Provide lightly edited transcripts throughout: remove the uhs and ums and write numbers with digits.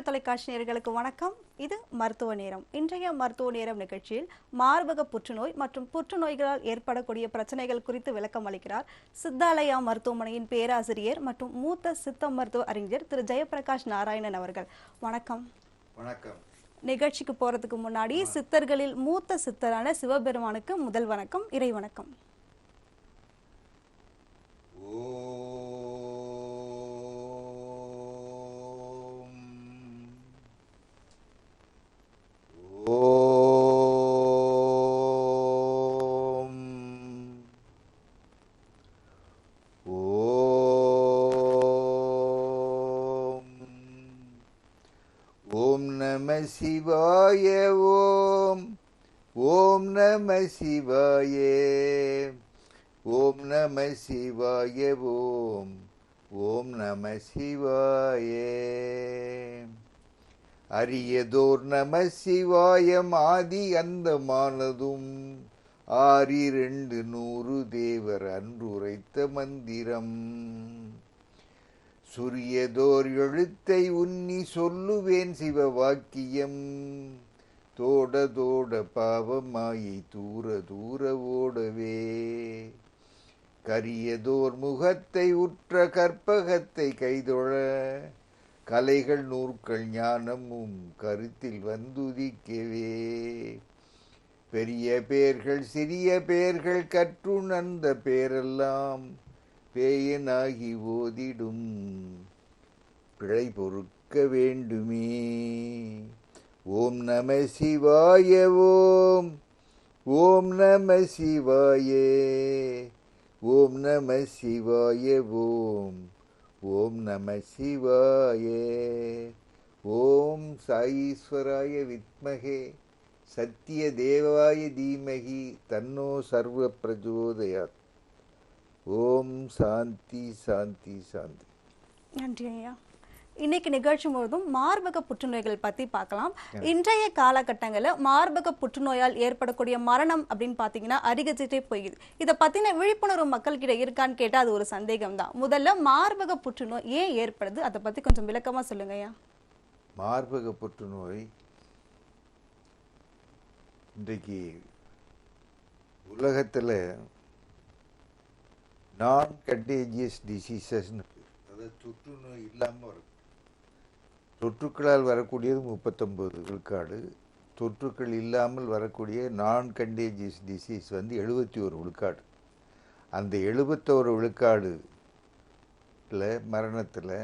தொலைக்காட்சி நேயர்களுக்கு வணக்கம். இது மருத்துவ நேரம். இன்றைய மருத்துவ நேரம் நிகழ்ச்சியில் மார்பக புற்றுநோய் மற்றும் புற்றுநோய்களால் ஏற்படக்கூடிய பிரச்சனைகள் குறித்து விளக்கம் அளிக்கிறார் சித்தாலயா மருத்துவமனையின் பேராசிரியர் மற்றும் மூத்த சித்த மருத்துவ அறிஞர் திரு ஜெயபிரகாஷ் நாராயணன் அவர்கள். வணக்கம். வணக்கம். நிகழ்ச்சிக்கு போறதுக்கு முன்னாடி சித்தர்களில் மூத்த சித்தரான சிவபெருமானுக்கு முதல் வணக்கம், இறை வணக்கம். ஓம் நம சிவாய. ஓம் ஓம் நம சிவாய. ஓம் நம சிவாய. ஓம் ஓம் நம சிவாய. அரியதோர் நம சிவாயம் ஆதி அந்தமானதும் 6,200 தேவர் அன்றுரைத்த மந்திரம். சுரியதோர் எழுத்தை உன்னி சொல்லுவேன் சிவவாக்கியம். தோட தோட பாவமாயை தூர தூர ஓடவே. கரியதோர் முகத்தை உற்ற கற்பகத்தை கைதொழ. கலைகள் நூற்கள் ஞானமும் கருத்தில் வந்துதிக்கவே. பெரிய பேர்கள் சிறிய பேர்கள் கற்றுணர்ந்த பேரெல்லாம் பேயனாகி ஓதிடும் பிழை பொறுக்க வேண்டுமே. ஓம் நம சிவாய. ஓம் ஓம் நம சிவாய. ஓம் நம சிவாய. ஓம் ஓம் நம சிவாய. ஓம் சாயீஸ்வராய வித்மகே சத்திய தேவாய தீமகி தன்னோ சர்வ பிரஜோதயாத். ஓம் சாந்தி சாந்தி சாந்தி. நன்றி ஐயா. இன்னைக்கு நிகழ்ச்சி முழுவதும் மார்பக புற்றுநோய்கள் பத்தி பார்க்கலாம். இன்றைய காலகட்டங்களில் மார்பக புற்றுநோயால் ஏற்படக்கூடிய மரணம் அப்படின்னு பாத்தீங்கன்னா அதிகரிச்சுட்டே போயிடுது. இதை பத்தின விழிப்புணர்வு மக்கள் கிட்ட இருக்கான்னு கேட்டா அது ஒரு சந்தேகம் தான். முதல்ல மார்பக புற்றுநோய் ஏன் ஏற்படுது, அதை பத்தி கொஞ்சம் விளக்கமா சொல்லுங்க ஐயா. மார்பக புற்றுநோய் இன்றைக்கு உலகத்துல நான் கண்டேஜியஸ் டிசீசஸ்ன்னு, அதாவது தொற்று நோய் இல்லாமல் வரும். தொற்றுக்களால் வரக்கூடியது 39 விழுக்காடு, தொற்றுக்கள் இல்லாமல் வரக்கூடிய நான் கண்டேஜியஸ் டிசீஸ் 71 விழுக்காடு. அந்த 71 விழுக்காடுல மரணத்தில்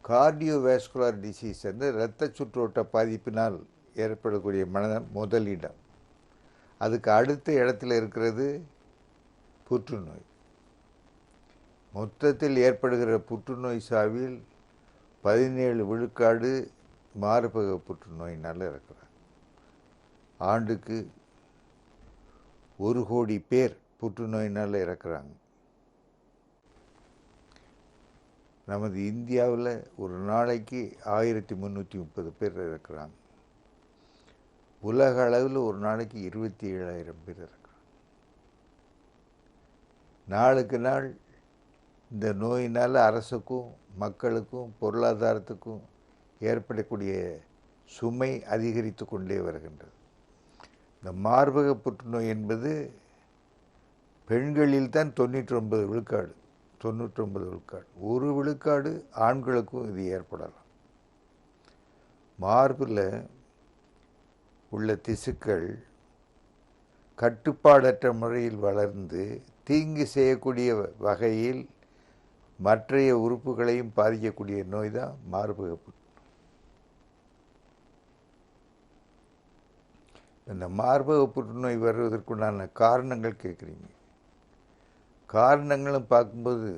கார்டியோவாஸ்குலர் டிசீஸ் வந்து இரத்த சுற்றோட்ட பாதிப்பினால் ஏற்படக்கூடிய மரணம் முதலிடம். அதுக்கு அடுத்த இடத்துல இருக்கிறது புற்றுநோய். மொத்தத்தில் ஏற்படுகிற புற்றுநோய் சாவில் 17 விழுக்காடு மார்பக புற்றுநோயினால் இருக்கிறாங்க. ஆண்டுக்கு 1 கோடி பேர் புற்றுநோயினால் இறக்குறாங்க. நமது இந்தியாவில் ஒரு நாளைக்கு 1330 பேர் இறக்குறாங்க. உலக அளவில் ஒரு நாளைக்கு 27,000 பேர் இறக்குறாங்க. நாளுக்கு நாள் இந்த நோயினால் அரசுக்கும் மக்களுக்கும் பொருளாதாரத்துக்கும் ஏற்படக்கூடிய சுமை அதிகரித்து கொண்டே வருகின்றது. இந்த மார்பக புற்றுநோய் என்பது பெண்களில் தான் 99 விழுக்காடு. 99 விழுக்காடு. 1 விழுக்காடு ஆண்களுக்கும் இது ஏற்படலாம். மார்பில் உள்ள திசுக்கள் கட்டுப்பாடற்ற முறையில் வளர்ந்து தீங்கு செய்யக்கூடிய வகையில் மற்றைய உறுப்புகளையும் பாதிக்கக்கூடிய நோய் தான் மார்பக புற்றுநோய். இந்த மார்பக புற்றுநோய் வருவதற்குண்டான காரணங்கள் கேட்குறீங்க. காரணங்களும் பார்க்கும்போது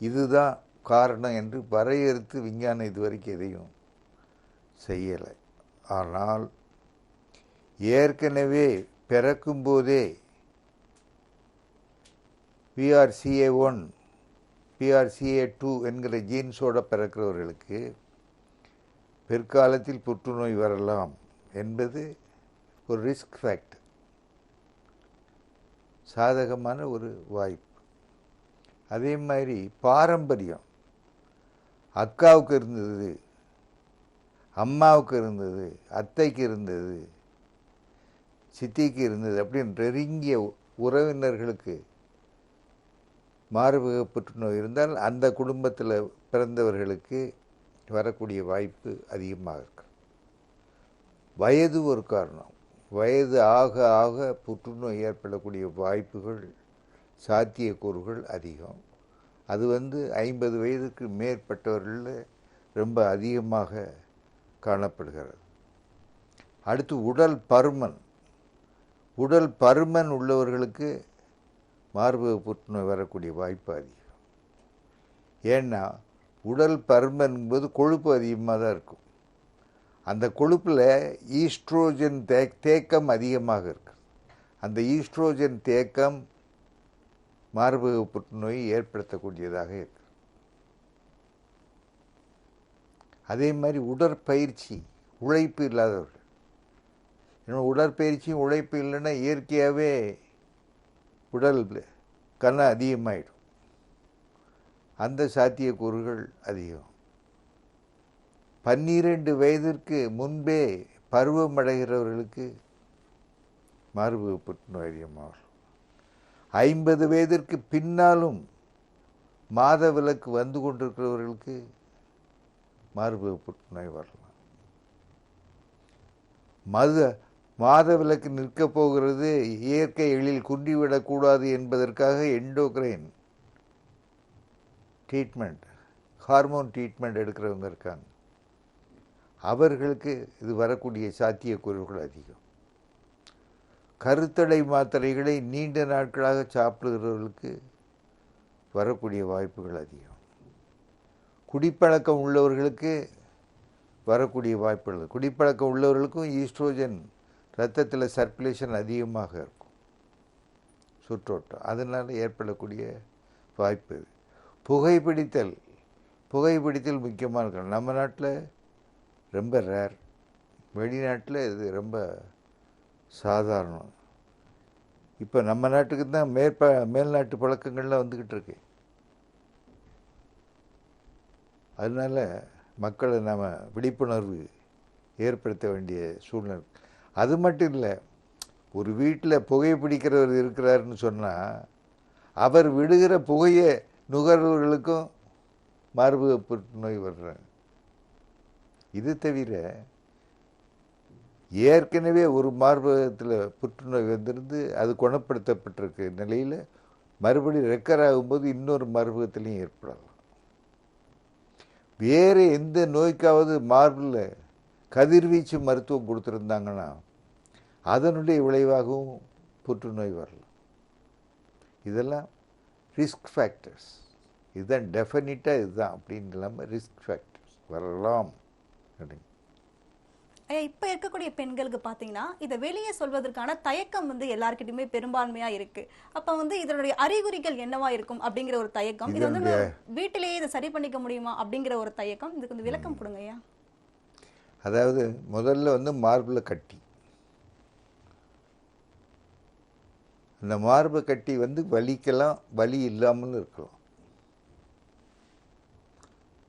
இதுதான் காரணம் என்று வரையறுத்து விஞ்ஞானம் இதுவரைக்கும் எதையும் செய்யலை. ஆனால் ஏற்கனவே பிறக்கும்போதே PRCA1 PRCA2 என்கிற ஜீன்ஸோடு பிறக்கிறவர்களுக்கு பிற்காலத்தில் புற்றுநோய் வரலாம் என்பது ஒரு ரிஸ்க் ஃபேக்டர். சாதகமான ஒரு வாய்ப்பு. அதே மாதிரி பாரம்பரியம், அக்காவுக்கு இருந்தது, அம்மாவுக்கு இருந்தது, அத்தைக்கு இருந்தது, சித்திக்கு இருந்தது அப்படின்னு நெருங்கிய உறவினர்களுக்கு மார்பக புற்றுநோய் இருந்தால் அந்த குடும்பத்தில் பிறந்தவர்களுக்கு வரக்கூடிய வாய்ப்பு அதிகமாக இருக்கு. வயது ஒரு காரணம். வயது ஆக ஆக புற்றுநோய் ஏற்படக்கூடிய வாய்ப்புகள், சாத்தியக்கூறுகள் அதிகம். அது 50 வயதுக்கு மேற்பட்டவர்களில் ரொம்ப அதிகமாக காணப்படுகிறது. அடுத்து உடல் பருமன். உடல் பருமன் உள்ளவர்களுக்கு மார்பக புற்றுநோய் வரக்கூடிய வாய்ப்பு அதிகம். ஏன்னா உடல் பருமன்போது கொழுப்பு அதிகமாக தான் இருக்கும். அந்த கொழுப்பில் ஈஸ்ட்ரோஜன் தேக்கம் அதிகமாக இருக்கு. அந்த ஈஸ்ட்ரோஜன் தேக்கம் மார்பக புற்றுநோயை ஏற்படுத்தக்கூடியதாக இருக்கு. அதே மாதிரி உடற்பயிற்சி, உழைப்பு இல்லாதவர்கள். இன்னும் உடற்பயிற்சியும் உழைப்பு இல்லைன்னா இயற்கையாகவே உடல் கனம் அதிகமாகிடும். அந்த சாத்தியக்கூறுகள் அதிகம். 12 வயதிற்கு முன்பே பருவமடைகிறவர்களுக்கு மார்பக புற்றுநோய் அதிகமாகும். 50 வயதிற்கு பின்னாலும் மாதவிலக்கு வந்து கொண்டிருக்கிறவர்களுக்கு மார்பக புற்றுநோய் வரலாம். மாதவிலக்கு நிற்கப் போகிறது, இயற்கை எழில் குன்றிவிடக்கூடாது என்பதற்காக எண்டோக்ரைன் ட்ரீட்மெண்ட், ஹார்மோன் ட்ரீட்மெண்ட் எடுக்கிறவங்க இருக்காங்க. அவர்களுக்கு இது வரக்கூடிய சாத்தியக்கூறுகள் அதிகம். கருத்தடை மாத்திரைகளை நீண்ட நாட்களாக சாப்பிடுகிறவர்களுக்கு வரக்கூடிய வாய்ப்புகள் அதிகம். குடிப்பழக்கம் உள்ளவர்களுக்கு வரக்கூடிய வாய்ப்புகள். குடிப்பழக்கம் உள்ளவர்களுக்கும் ஈஸ்ட்ரோஜன் இரத்தத்தில் சர்க்குலேஷன் அதிகமாக இருக்கும், சுற்றோட்டம். அதனால் ஏற்படக்கூடிய வாய்ப்பு. புகைப்பிடித்தல் முக்கியமாக இருக்கணும். நம்ம நாட்டில் ரொம்ப ரேர், வெளிநாட்டில் இது ரொம்ப சாதாரணம். இப்போ நம்ம நாட்டுக்கு தான் மேல்நாட்டு பழக்கங்கள்லாம் வந்துக்கிட்டு இருக்கு. அதனால் மக்களை நாம் விழிப்புணர்வு ஏற்படுத்த வேண்டிய சூழ்நிலை. அது மட்டும் இல்லை, ஒரு வீட்டில் புகைப்பிடிக்கிறவர் இருக்கிறாருன்னு சொன்னால் அவர் விடுகிற புகையை நுகர்வர்களுக்கும் மார்பக புற்றுநோய் வர்றாங்க. இது தவிர ஏற்கனவே ஒரு மார்பகத்தில் புற்றுநோய் வந்திருந்து அது குணப்படுத்தப்பட்டிருக்கு நிலையில் மறுபடியும் ரெக்கர் ஆகும்போது இன்னொரு மார்பகத்திலையும் ஏற்படலாம். வேறு எந்த நோய்க்காவது மார்பில் கதிர்வீச்சு மருத்துவம் கொடுத்துருந்தாங்கன்னா அதனுடைய விளைவாகவும் புற்றுநோய் வரலாம். இதெல்லாம் ரிஸ்க் ஃபேக்டர்ஸ். இதுதான் டெஃபினிட்டாக இதுதான் அப்படின்னு இல்லாமல் ரிஸ்க் ஃபேக்டர்ஸ் வரலாம். இப்போ இருக்கக்கூடிய பெண்களுக்கு பார்த்தீங்கன்னா இதை வெளியே சொல்வதற்கான தயக்கம் எல்லாருக்கிட்டையுமே பெரும்பான்மையா இருக்கு. அப்போ இதனுடைய அறிகுறிகள் என்னவா இருக்கும் அப்படிங்கிற ஒரு தயக்கம், இது வீட்டிலேயே இதை சரி பண்ணிக்க முடியுமா அப்படிங்கிற ஒரு தயக்கம். இதுக்கு விளக்கம் கொடுங்க ஐயா. அதாவது முதல்ல மார்பில் கட்டி, அந்த மார்பு கட்டி வலிக்கலாம், வலி இல்லாமல் இருக்கலாம்.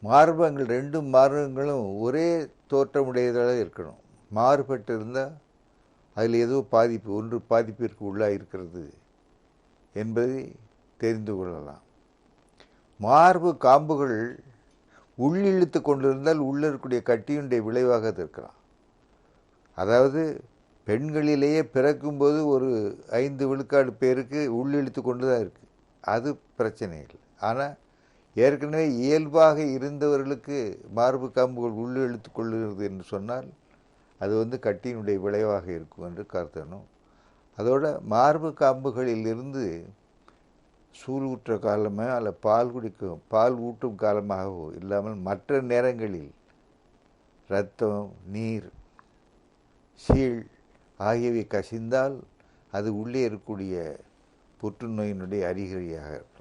மார்பகங்கள் 2 மார்பகங்களும் ஒரே தோற்றமுடையதாக இருக்கணும். மாறுபட்டு இருந்தால் அதில் ஏதோ பாதிப்பு, ஒன்று பாதிப்பிற்கு உள்ளாக இருக்கிறது என்பதை தெரிந்து கொள்ளலாம். மார்பு காம்புகள் உள்ளிழுத்து கொண்டிருந்தால் உள்ளே இருக்கக்கூடிய கட்டியுடைய விளைவாக அது இருக்கலாம். அதாவது பெண்களிலேயே பிறக்கும்போது ஒரு 5 விழுக்காடு பேருக்கு உள்ளிழுத்து கொண்டு தான் இருக்குது. அது பிரச்சனை இல்லை. ஆனால் ஏற்கனவே இயல்பாக இருந்தவர்களுக்கு மார்பு காம்புகள் உள்ளே இழுத்து கொள்ளுகிறது என்று சொன்னால் அது கட்டியினுடைய விளைவாக இருக்கும் என்று கருத்தணும். அதோட மார்பு காம்புகளிலிருந்து சூல் ஊற்ற காலமே அல்ல பால் ஊட்டும் காலமாகவோ இல்லாமல் மற்ற நேரங்களில் இரத்தம், நீர், சீழ் ஆகியவை கசிந்தால் அது உள்ளே இருக்கக்கூடிய புற்றுநோயினுடைய அறிகுறியாக இருக்கலாம்.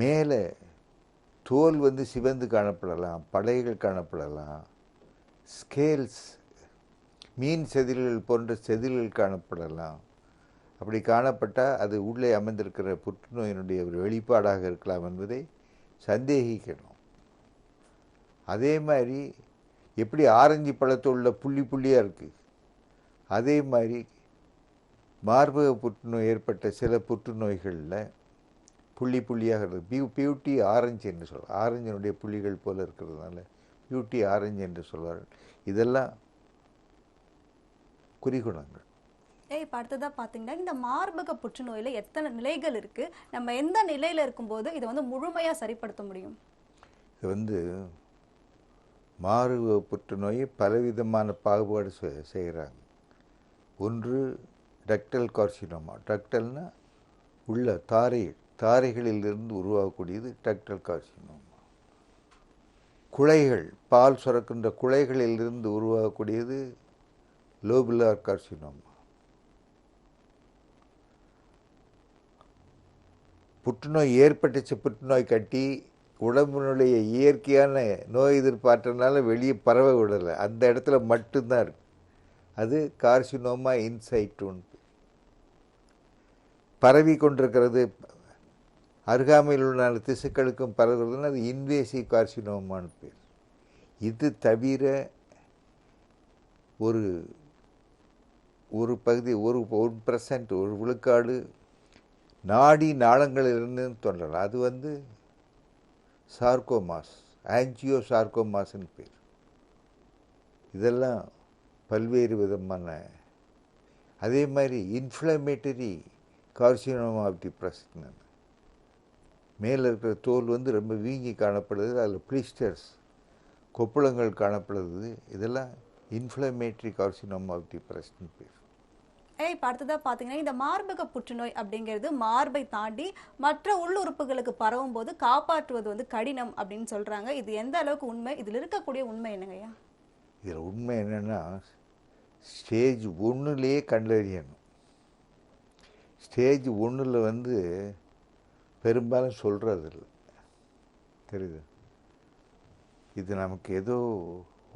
மேலே தோல் சிவந்து காணப்படலாம், படைகள் காணப்படலாம், ஸ்கேல்ஸ், மீன் செதில்கள் போன்ற செதில்கள் காணப்படலாம். அப்படி காணப்பட்டால் அது உள்ளே அமைந்திருக்கிற புற்றுநோயினுடைய ஒரு வெளிப்பாடாக இருக்கலாம் என்பதை சந்தேகிக்கணும். அதே மாதிரி எப்படி ஆரஞ்சு பழத்தில் உள்ள புள்ளி புள்ளியாக இருக்குது, அதே மாதிரி மார்பக புற்றுநோய் ஏற்பட்ட சில புற்றுநோய்களில் புள்ளி புள்ளியாக இருக்குது. பியூட்டி ஆரஞ்சு என்று சொல்வார். ஆரஞ்சினுடைய புள்ளிகள் போல் இருக்கிறதுனால பியூட்டி ஆரஞ்சு என்று சொல்வார்கள். இதெல்லாம் குறிகுணங்கள். இப்போ அடுத்ததாக பார்த்தீங்கன்னா, இந்த மார்பக புற்றுநோயில் எத்தனை நிலைகள் இருக்குது, நம்ம எந்த நிலையில் இருக்கும்போது இதை வந்து முழுமையாக சரிப்படுத்த முடியும்? இது மார்பக புற்றுநோயை பலவிதமான பாகுபாடு செய்கிறாங்க. ஒன்று டக்டல் கார்சினோமா. டக்டல்னா உள்ள தாரைகளிலிருந்து உருவாகக்கூடியது டக்டல் கார்சினோமா. குழைகள், பால் சுரக்கின்ற குழைகளிலிருந்து உருவாகக்கூடியது லோபுலார் கார்சினோமா. புற்றுநோய் ஏற்பட்டுச்சு, புற்றுநோய் கட்டி உடம்பினுடைய இயற்கையான நோய் எதிர்ப்பாற்றனால வெளியே பரவ விடலை, அந்த இடத்துல மட்டும்தான் இருக்கு. அது கார்சினோமா இன்சைட்டுன்னு பரவி கொண்டிருக்கிறது. அருகாமையில் உள்ள திசுக்களுக்கும் பரவுறதுன்னா அது இன்வேசிவ் கார்சினோமான்னு பேர். இது தவிர ஒரு பகுதி 1% ஒரு விழுக்காடு நாடி நாளங்களிலிருந்து தோன்றலாம். அது சார்கோமாஸ், ஆன்ஜியோ சார்கோமாஸ்ன்னு பேர். இதெல்லாம் பல்வேறு விதமான. அதே மாதிரி inflammatory carcinoma of the breast, மேலே இருக்கிற தோல் ரொம்ப வீங்கி காணப்படுது, அதில் பிளிஸ்டர்ஸ் கொப்புளங்கள் காணப்படுது. இதெல்லாம் இன்ஃப்ளமேட்டரி கார்சினோமா ஆஃப் தி பிரஸ்ட்னு பேர். இப்போ அடுத்ததாக பார்த்தீங்கன்னா, இந்த மார்பக புற்றுநோய் அப்படிங்கிறது மார்பை தாண்டி மற்ற உள்ளுறுப்புகளுக்கு பரவும் போது காப்பாற்றுவது கடினம் அப்படின்னு சொல்கிறாங்க. இது எந்த அளவுக்கு உண்மை? இதில் இருக்கக்கூடிய உண்மை என்னங்கய்யா? இதில் உண்மை என்னென்னா, ஸ்டேஜ் 1லேயே கண்டறியணும். ஸ்டேஜ் 1ல் பெரும்பாலும் சொல்கிறதில்ல, தெரியுது. இது நமக்கு ஏதோ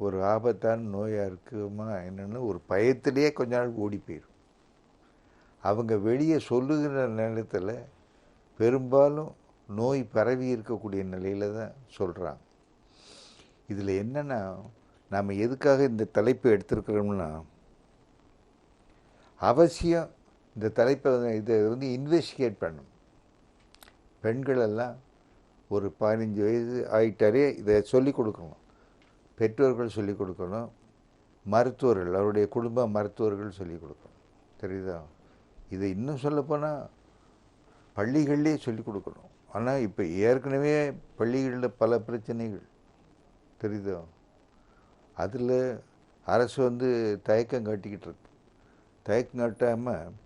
ஒரு ஆபத்தான நோயாக இருக்குமா என்னென்னு ஒரு பயத்திலேயே கொஞ்ச நாள் ஓடி போயிடும். அவங்க வெளியே சொல்லுகிற நேரத்தில் பெரும்பாலும் நோய் பரவி இருக்கக்கூடிய நிலையில் தான் சொல்கிறாங்க. இதில் என்னென்னா, நாம் எதுக்காக இந்த தலைப்பை எடுத்திருக்கிறோம்னா, அவசியம் இந்த தலைப்பை இதை இன்வெஸ்டிகேட் பண்ணணும். பெண்களெல்லாம் ஒரு 15 வயது ஆகிட்டாலே இதை சொல்லிக் கொடுக்கணும். பெற்றோர்கள் சொல்லிக் கொடுக்கணும், மருத்துவர்கள், அவருடைய குடும்ப மருத்துவர்கள் சொல்லிக் கொடுக்கணும், தெரியுதா. இதை இன்னும் சொல்லப்போனால் பள்ளிகள்லேயே சொல்லிக் கொடுக்கணும். ஆனால் இப்போ ஏற்கனவே பள்ளிகளில் பல பிரச்சனைகள், தெரியுதா. அதில் அரசு தயக்கம் காட்டிக்கிட்டு இருக்கு. தயக்கம் காட்டாமல்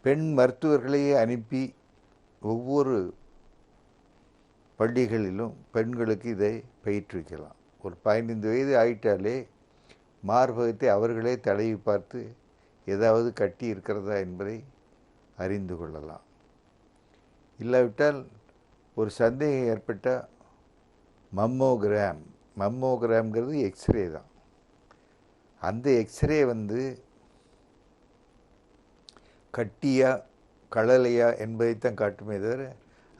பெண் மருத்துவர்களையே அனுப்பி ஒவ்வொரு பள்ளிகளிலும் பெண்களுக்கு இதை பயிற்றுவிக்கலாம். ஒரு 15 வயது ஆகிட்டாலே மார்பகத்தை அவர்களே தடவி பார்த்து ஏதாவது கட்டி இருக்கிறதா என்பதை அறிந்து கொள்ளலாம். இல்லாவிட்டால் ஒரு சந்தேகம் ஏற்பட்டால் மம்மோகிராம்ங்கிறது எக்ஸ்ரே தான். அந்த எக்ஸ்ரே கட்டியா கழலையா என்பதைத்தான் காட்டுமே தவிர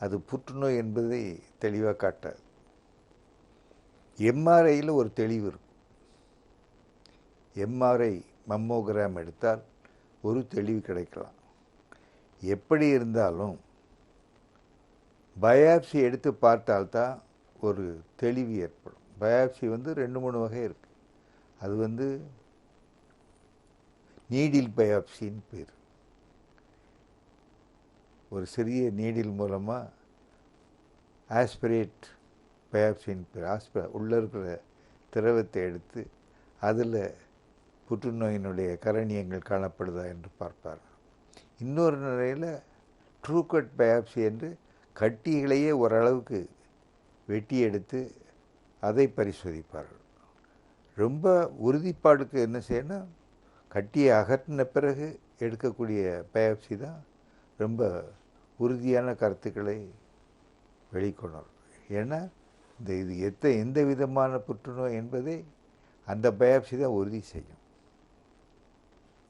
அது புற்றுநோய் என்பதை தெளிவாக காட்டாது. எம்ஆர்ஐயில் ஒரு தெளிவு இருக்கும். எம்ஆர்ஐ மம்மோகிராம் எடுத்தால் ஒரு தெளிவு கிடைக்கலாம். எப்படி இருந்தாலும் பயாப்சி எடுத்து பார்த்தால்தான் ஒரு தெளிவு ஏற்படும். பயாப்சி 2-3 வகை இருக்குது. அது நீடில் பயாப்சின்னு பேர். ஒரு சிறிய நீடில் மூலமாக ஆஸ்பிரேட் பயாப்சின்னு பேர். உள்ளே இருக்கிற திரவத்தை எடுத்து அதில் புற்றுநோயினுடைய கரணியங்கள் காணப்படுதா என்று பார்ப்பார். இன்னொரு நிலையில் ட்ரூ கட் பயாப்சி என்று கட்டிகளையே ஓரளவுக்கு வெட்டி எடுத்து அதை பரிசோதிப்பார்கள். ரொம்ப உறுதிப்பாடுக்கு என்ன செய்யணும், கட்டியை அகற்றின பிறகு எடுக்கக்கூடிய பயாப்சி தான் ரொம்ப உறுதியான கருத்துக்களை வெளிக்கொணரும். ஏன்னா இது எந்த விதமான புற்றுநோய் என்பதை அந்த பயாப்சி தான் உறுதி செய்யும்.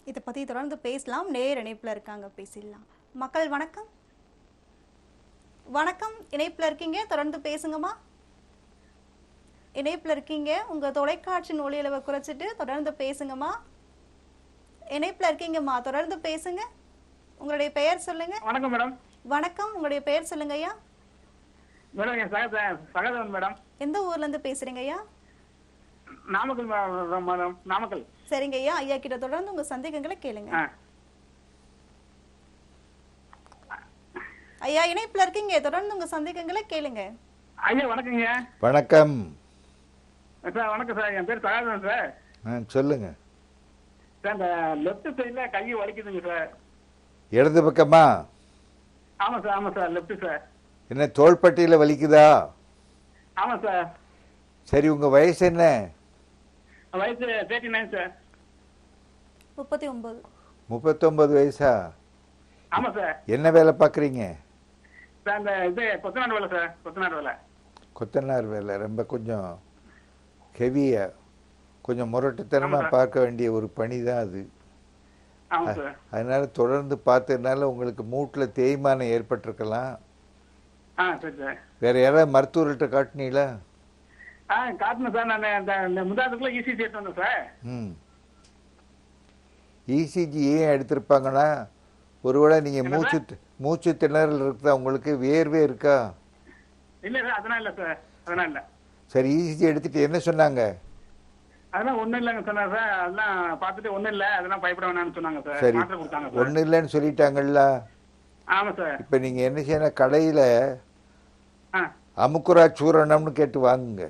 இதை பற்றி தொடர்ந்து பேசலாம். நேர் இணைப்பில் இருக்காங்க, பேசிடலாம். மக்கள் வணக்கம். வணக்கம், இணைப்பில் இருக்கீங்க, தொடர்ந்து பேசுங்கம்மா. இணைப்புல இருக்கீங்க, உங்க தொலைக்காட்சியின் ஒளியளவை குறைச்சிட்டு தொடர்ந்து பேசுங்கம்மா. இணைப்புல இருக்கீங்கம்மா, தொடர்ந்து பேசுங்க. உங்களுடைய பெயர் சொல்லுங்க. வணக்கம் மேடம். வணக்கம், உங்களுடைய பெயர் சொல்லுங்க ஐயா. மேடம் என் சகோதரன் மேடம். எந்த ஊர்ல இருந்து பேசுறீங்க ஐயா? நாமக்கல் மேடம், நாமக்கல். சரிங்க ஐயா, ஐயா கிட்ட தொடர்ந்து உங்க சந்தேகங்களை கேளுங்க. ஐயா இணைப்புல இருக்கீங்க, தொடர்ந்து உங்க சந்தேகங்களை கேளுங்க. ஐயா வணக்கங்க. வணக்கம் சார். வணக்கம் சார், என் பேர் சகாதரன் சார். சொல்லுங்க சார், இந்த லெஃப்ட் சைட்ல கை வலிக்குதுங்க சார். இடது பக்கமா? ஆமா சார், ஆமா சார், லெஃப்ட் சார். என்ன தோள்பட்டையில் வலிக்குதா? ஆமா சார். சரி, உங்க வயசு என்ன? வயசு 39 சார். 39. 39 வயசா? ஆமா சார். என்ன வேலை பார்க்குறீங்க? சார் இந்த இது கொத்தனார் வேலை சார், கொத்தனார் வேலை. கொத்தனார் வேலை ரொம்ப கொஞ்சம் ஹெவியா, கொஞ்சம் முரட்டுத்தனமாக ஆமா சார். பார்க்க வேண்டிய ஒரு பணி தான் அது. ஆமா சார். அதனால தொடர்ந்து பார்த்ததுனால உங்களுக்கு மூட்டில் தேய்மானம் ஏற்பட்டிருக்கலாம். சரி சார். வேற யாராவது மருத்துவர்கிட்ட காட்டினீங்களா? காட்டணும் சார். நான் இந்த முந்தாதுக்குள்ள இசிஜி எடுத்து வந்தேன் சார். இசிஜி ஏன் எடுத்திருப்பாங்கன்னா, ஒருவேளை நீங்கள் என்ன மூச்சு திணறல் இருக்குதா, உங்களுக்கு வேர்வே இருக்கா? இல்ல சார், அதெல்லாம் இல்ல சார், அதெல்லாம் இல்ல. சரி, இசிஜி எடுத்துட்டு என்ன சொன்னாங்க? அதெல்லாம் ஒண்ணும் இல்லைங்க சொன்னாங்க சார். அதெல்லாம் பார்த்துட்டு ஒண்ணும் இல்ல, அதெல்லாம் பயப்பட வேணாம்னு சொன்னாங்க சார். சரி, மாத்திரை கொடுத்தாங்க சார். ஒன்றும் இல்லைன்னு சொல்லிட்டாங்கல்ல. ஆமா சார். இப்போ நீங்கள் என்ன செய்யணும், கடையில் ஆ அமுக்குரா சூரணம்னு கேட்டு வாங்குங்க.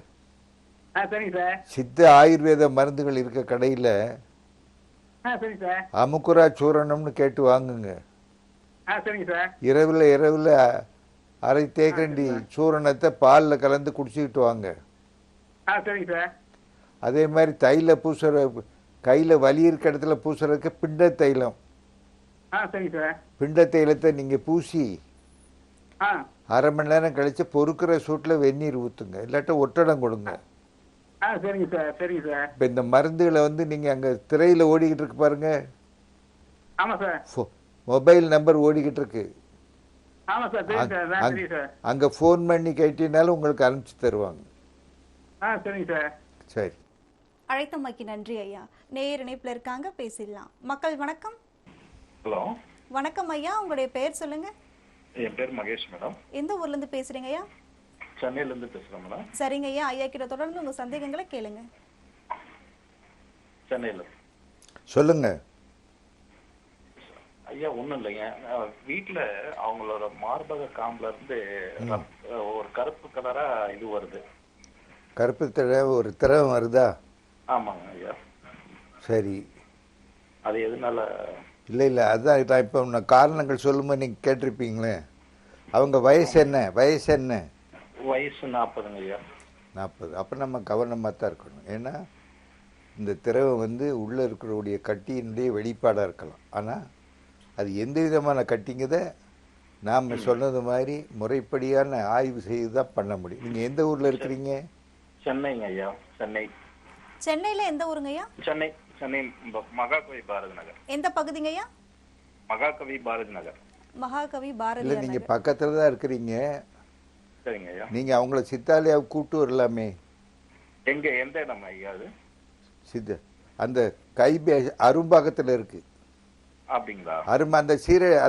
சரிங்க சார். சித்த ஆயுர்வேத மருந்துகள் இருக்க கடையில் சரிங்க சார். அமுக்குரா சூரணம்னு கேட்டு வாங்குங்க. சரிங்க சார். இரவில் அரை தேக்கண்டி சூரணத்தை பாலில் கலந்து குடிச்சிக்கிட்டு வாங்க. சரிங்க சார். அதே மாதிரி தைல பூசுற, கையில் வலி இருக்க இடத்துல பூசுறதுக்கு பிண்ட தைலம். சரிங்க சார். பிண்ட தைலத்தை நீங்கள் பூசி அரை மணி நேரம் கழித்து பொறுக்கிற சூட்டில் வெந்நீர் ஊற்றுங்க, இல்லாட்ட ஒட்டடம் கொடுங்க. சரிங்க சார். சரிங்க சார். இப்போ இந்த மருந்துகளை வந்து நீங்கள் அங்கே திரையில் ஓடிக்கிட்டு இருக்கு பாருங்க. ஆமா சார். மொபைல் நம்பர் ஓடிக்கிட்டு இருக்கு. ஆமா சார், தெரியும் சார். தெரியும் சார். அங்கே ஃபோன் பண்ணி கேட்டீங்கனாலும் உங்களுக்கு அனுப்பிச்சு தருவாங்க. சரிங்க சார். சரி, அழைத்தமைக்கு நன்றி ஐயா. நேயர் இணைப்புல இருக்காங்க, பேசிடலாம். மக்கள் வணக்கம். ஹலோ, வணக்கம் ஐயா, உங்களுடைய பெயர் சொல்லுங்க. என் பேர் மகேஷ் மேடம். எந்த ஊர்ல இருந்து பேசுறீங்க ஐயா? சென்னையில இருந்து பேசுறேன் மேடம். சரிங்க ஐயா, ஐயா கிட்ட தொடர்ந்து உங்க சந்தேகங்களை கேளுங்க. சென்னையில சொல்லுங்க ஐயா. ஒண்ணும் இல்லைங்க, வீட்டுல அவங்களோட மார்பக காம்புல இருந்து ஒரு கருப்பு கலரா இது வருது. கருப்பு ஒரு திரவம் வருதா? ஆமாங்க ஐயா. சரி, அது எதனால? இல்லை அதுதான் நான் இப்போ நான் காரணங்கள் சொல்லும்போது நீங்கள் கேட்டிருப்பீங்களே. அவங்க வயசு என்ன? வயசு 40ங்க ஐயா. 40. அப்போ நம்ம கவனமாக தான் இருக்கணும். ஏன்னா இந்த திரவம் வந்து உள்ளே இருக்கிறவுடைய கட்டியினுடைய வெளிப்பாடாக இருக்கலாம். ஆனால் அது எந்த விதமான கட்டிங்கதை நாம் சொன்னது மாதிரி முறைப்படியான ஆய்வு செய்து தான் பண்ண முடியும். நீங்கள் எந்த ஊரில் இருக்கிறீங்க? சென்னைங்க ஐயா. சென்னையில எந்த ஊருங்க ஐயா? சென்னை மகாகவி பாரதி நகர். எந்த பகுதிங்க ஐயா? மகாகவி பாரதி நகர். மகாகவி பாரதி இல்லை, நீங்கள் பக்கத்தில் தான் இருக்கிறீங்க. சரிங்க ஐயா. நீங்கள் அவங்கள சித்தாலயாவை கூப்பிட்டு வரலாமே. எந்த இடம் ஐயா அது? சித்த அந்த அரும்பாக்கத்தில் இருக்கு. அப்படிங்களா?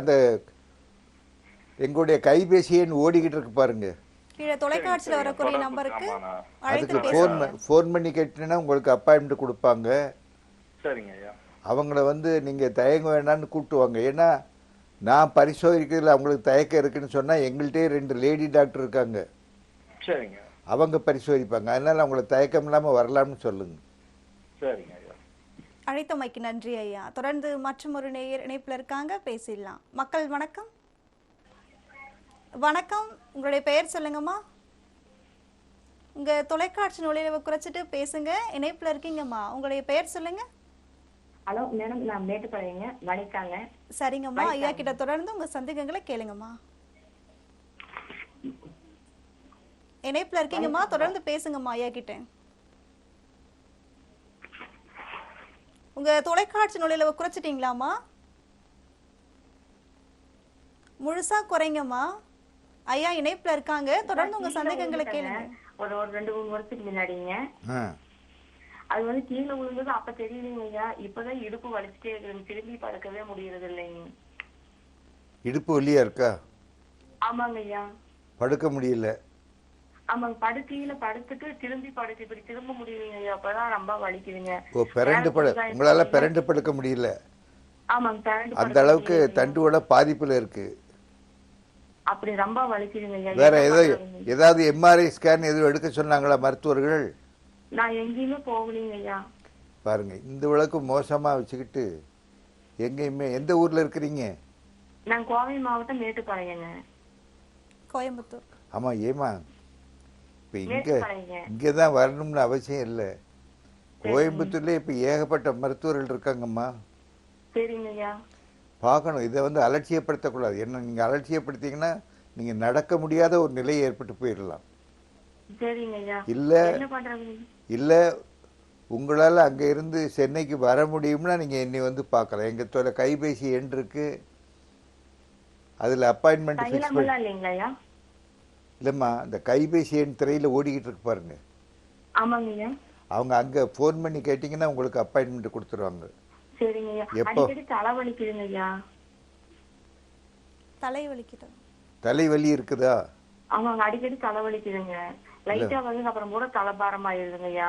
அந்த எங்களுடைய கைபேசி எண் ஓடிக்கிட்டு இருக்கு பாருங்க. கீழே தொலைக்காட்சியில் வரக்கூடிய நம்பருக்கு அதுக்கு ஃபோன் பண்ணி கேட்டீங்கன்னா உங்களுக்கு அப்பாயின்மெண்ட் கொடுப்பாங்க. சரிங்க ஐயா. அவங்கள வந்து நீங்கள் தயங்க வேண்டாம்னு கூப்பிட்டுவாங்க. ஏன்னா நான் பரிசோதிக்கிறதுல அவங்களுக்கு தயக்கம் இருக்குன்னு சொன்னால் எங்கள்கிட்டே 2 லேடி டாக்டர் இருக்காங்க. சரிங்க. அவங்க பரிசோதிப்பாங்க. அதனால் அவங்கள தயக்கம் இல்லாமல் வரலாம்னு சொல்லுங்க. சரிங்க ஐயா. அழைத்தமைக்கு நன்றி ஐயா. தொடர்ந்து மற்றும் ஒரு நேயர் இணைப்புல இருக்காங்க, பேசிடலாம். மக்கள் வணக்கம். வணக்கம், உங்களுடைய பெயர் சொல்லுங்கம்மா. உங்க தொலைக்காட்சி நுழைவை குறைச்சிட்டு பேசுங்க. இணைப்புல இருக்கீங்கம்மா, உங்களுடைய பெயர் சொல்லுங்க. ஹலோ மேடம், நான் மேட்டுப்பாளையங்க, வணிக்காங்க. சரிங்கம்மா, ஐயா கிட்ட தொடர்ந்து உங்க சந்தேகங்களை கேளுங்கம்மா. இணைப்புல இருக்கீங்கம்மா, தொடர்ந்து பேசுங்கம்மா ஐயா கிட்ட. உங்க தொலைக்காட்சி நுழைவை குறைச்சிட்டீங்களாமா? முழுசா குறைங்கம்மா. ஐயா இணைப்புல இருக்காங்க, தொடர்ந்து உங்க சந்தேகங்களை கேளுங்க. ஒரு 2-3 வருஷத்துக்கு முன்னாடிங்க. ஆ அது வந்து கீழே விழுந்தது அப்ப தெரியலீங்க ஐயா. இப்பதான் இடுப்பு வலிச்சுட்டே இருக்கு, திரும்பி படுக்கவே முடியறது இல்லைங்க. இடுப்பு வலியா இருக்கா? ஆமாங்க ஐயா. படுக்க முடியல? ஆமாங்க, படுக்கையில படுத்துட்டு திரும்பி படுக்க இப்படி திரும்ப முடியலைங்க ஐயா. அப்பதான் ரொம்ப வலிக்குதுங்க. ஓ, பிறண்டு உங்களால பிறண்டு படுக்க முடியல? ஆமாங்க, பிறண்டு அந்த அளவுக்கு தண்டுவட பாதிப்புல இருக்கு. அப்படி ரொம்ப வலிக்குதுங்க ஐயா. வேற என்ன ஏதோ பண்றதுங்க? ஏதாவது எம்ஆர்ஐ ஸ்கேன் எதுவும் எடுக்க சொன்னாங்களா மருத்துவர்கள்? நான் எங்கேயுமே போகலீங்க ஐயா. பாருங்க, இந்த அளவுக்கு மோசமா வச்சுக்கிட்டு எங்கேயுமே. எந்த ஊர்ல இருக்கிறீங்க? நான் கோவை மாவட்டம் மேட்டுப்பாளையங்க. கோயம்புத்தூர். ஆமா, ஏமா இப்ப மேட்டுப்பாளையங்க. இங்கதான் வரணும்னு அவசியம் இல்லை. கோயம்புத்தூர்ல இப்ப ஏகப்பட்ட மருத்துவர்கள் இருக்காங்கம்மா. சரிங்க ஐயா. பார்க்கணும். இதை வந்து அலட்சியப்படுத்தக்கூடாது. என்ன, நீங்க அலட்சியப்படுத்தீங்கன்னா நீங்க நடக்க முடியாத ஒரு நிலை ஏற்பட்டு போயிடலாம். சரிங்க ஐயா. இல்ல என்ன பண்றது? இல்ல உங்களால அங்க இருந்து சென்னைக்கு வர முடியும்னா நீங்க என்னை வந்து பார்க்கலாம். எங்க கைபேசி எண் இருக்கு, அதுல அப்பாயின்மெண்ட் ஃபிக்ஸ் பண்ணி. தைலமெல்லாம் இல்லைங்களா ஐயா? இல்லம்மா, அந்த கைபேசி எண் திரையில ஓடிக்கிட்டு இருக்கு பாருங்க. ஆமாங்க ஐயா. அவங்க அங்க போன் பண்ணி கேட்டீங்கன்னா உங்களுக்கு அப்பாயின்மெண்ட் கொடுத்துருவாங்க. சரிங்க ஐயா. எப்போ? அடிக்கடி தலைவலிக்குதுங்க ஐயா. தலை வலிக்கிட்டது. தலைவலி இருக்குதா? ஆமாங்க, அடிக்கடி தலைவலிக்குதுங்க. லைட்டா வந்து அப்புறம் கூட தலைபாரம் ஆயிடுதுங்க ஐயா.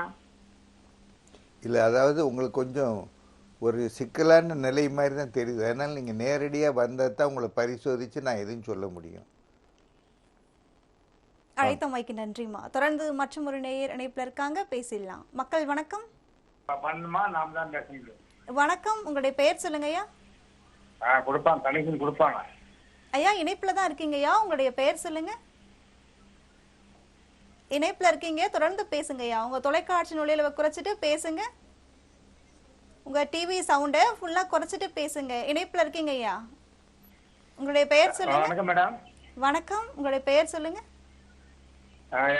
இல்ல, அதாவது உங்களுக்கு கொஞ்சம் ஒரு சிக்கலான நிலை மாதிரி தான் தெரியுது. அதனால நீங்க நேரடியா வந்தா தான் உங்களை பரிசோதிச்சு நான் எதுவும் சொல்ல முடியும். அழைத்தமைக்கு நன்றிம்மா. தொடர்ந்து மற்றும் ஒரு நேயர் இணைப்புல இருக்காங்க, பேசிடலாம். மக்கள் வணக்கம். பண்ணுமா நாம் தான் பேசுங்க. வணக்கம், உங்களுடைய பெயர் சொல்லுங்க ஐயா. கொடுப்பாங்க, கணேசன் கொடுப்பாங்க. ஐயா இணைப்புல தான் இருக்கீங்க ஐயா, உங்களுடைய பெயர் சொல்லுங்க. இணைப்புல இருக்கீங்க, தொடர்ந்து பேசுங்க ஐயா. உங்க தொலைக்காட்சி நுழைவுல குறைச்சிட்டு பேசுங்க. உங்க டிவி சவுண்டை ஃபுல்லா குறைச்சிட்டு பேசுங்க. இணைப்புல இருக்கீங்க ஐயா, உங்களுடைய பெயர் சொல்லுங்க. வணக்கம் மேடம். வணக்கம், உங்களுடைய பெயர் சொல்லுங்க.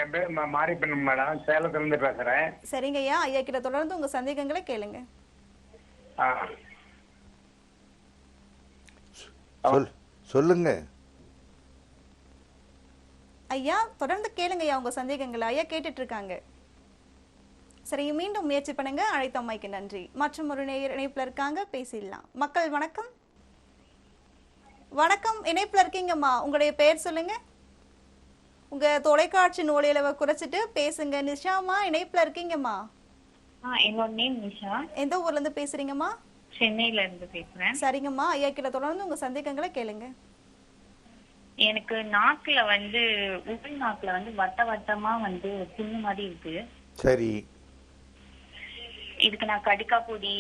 என் பேர் மாரியப்பன் மேடம், சேலத்துல இருந்து பேசுறேன். சரிங்க ஐயா, ஐயா கிட்ட தொடர்ந்து உங்க சந்தேகங்களை கேளுங்க. சொல்லுங்க ஐயா, தொடர்ந்து கேளுங்க ஐயா உங்க சந்தேகங்களை. ஐயா கேட்டுட்டு இருக்காங்க. சரி, மீண்டும் முயற்சி பண்ணுங்க. அழைத்த அம்மைக்கு நன்றி. மற்றும் ஒரு நேயர் இணைப்புல இருக்காங்க, பேசிடலாம். மக்கள் வணக்கம். வணக்கம், இணைப்புல இருக்கீங்கம்மா, உங்களுடைய பெயர் சொல்லுங்க. உங்க தொலைக்காட்சி நுழைவுல குறைச்சிட்டு பேசுங்க. நிஷாமா, இணைப்புல இருக்கீங்கம்மா. என்னோட நேம் நிஷா. எந்த ஊர்ல இருந்து பேசுறீங்கம்மா? சென்னையில இருந்து பேசுறேன். சரிங்கம்மா, ஐயா கிட்ட தொடர்ந்து உங்க சந்தேகங்களை கேளுங்க. எனக்கு நாக்குல வந்து உள் நாக்குல வந்து வட்ட வட்டமா வந்து புண்ணு மாதிரி இருக்கு. சரி. இதுக்கு நான் கடிக்கா பொடி,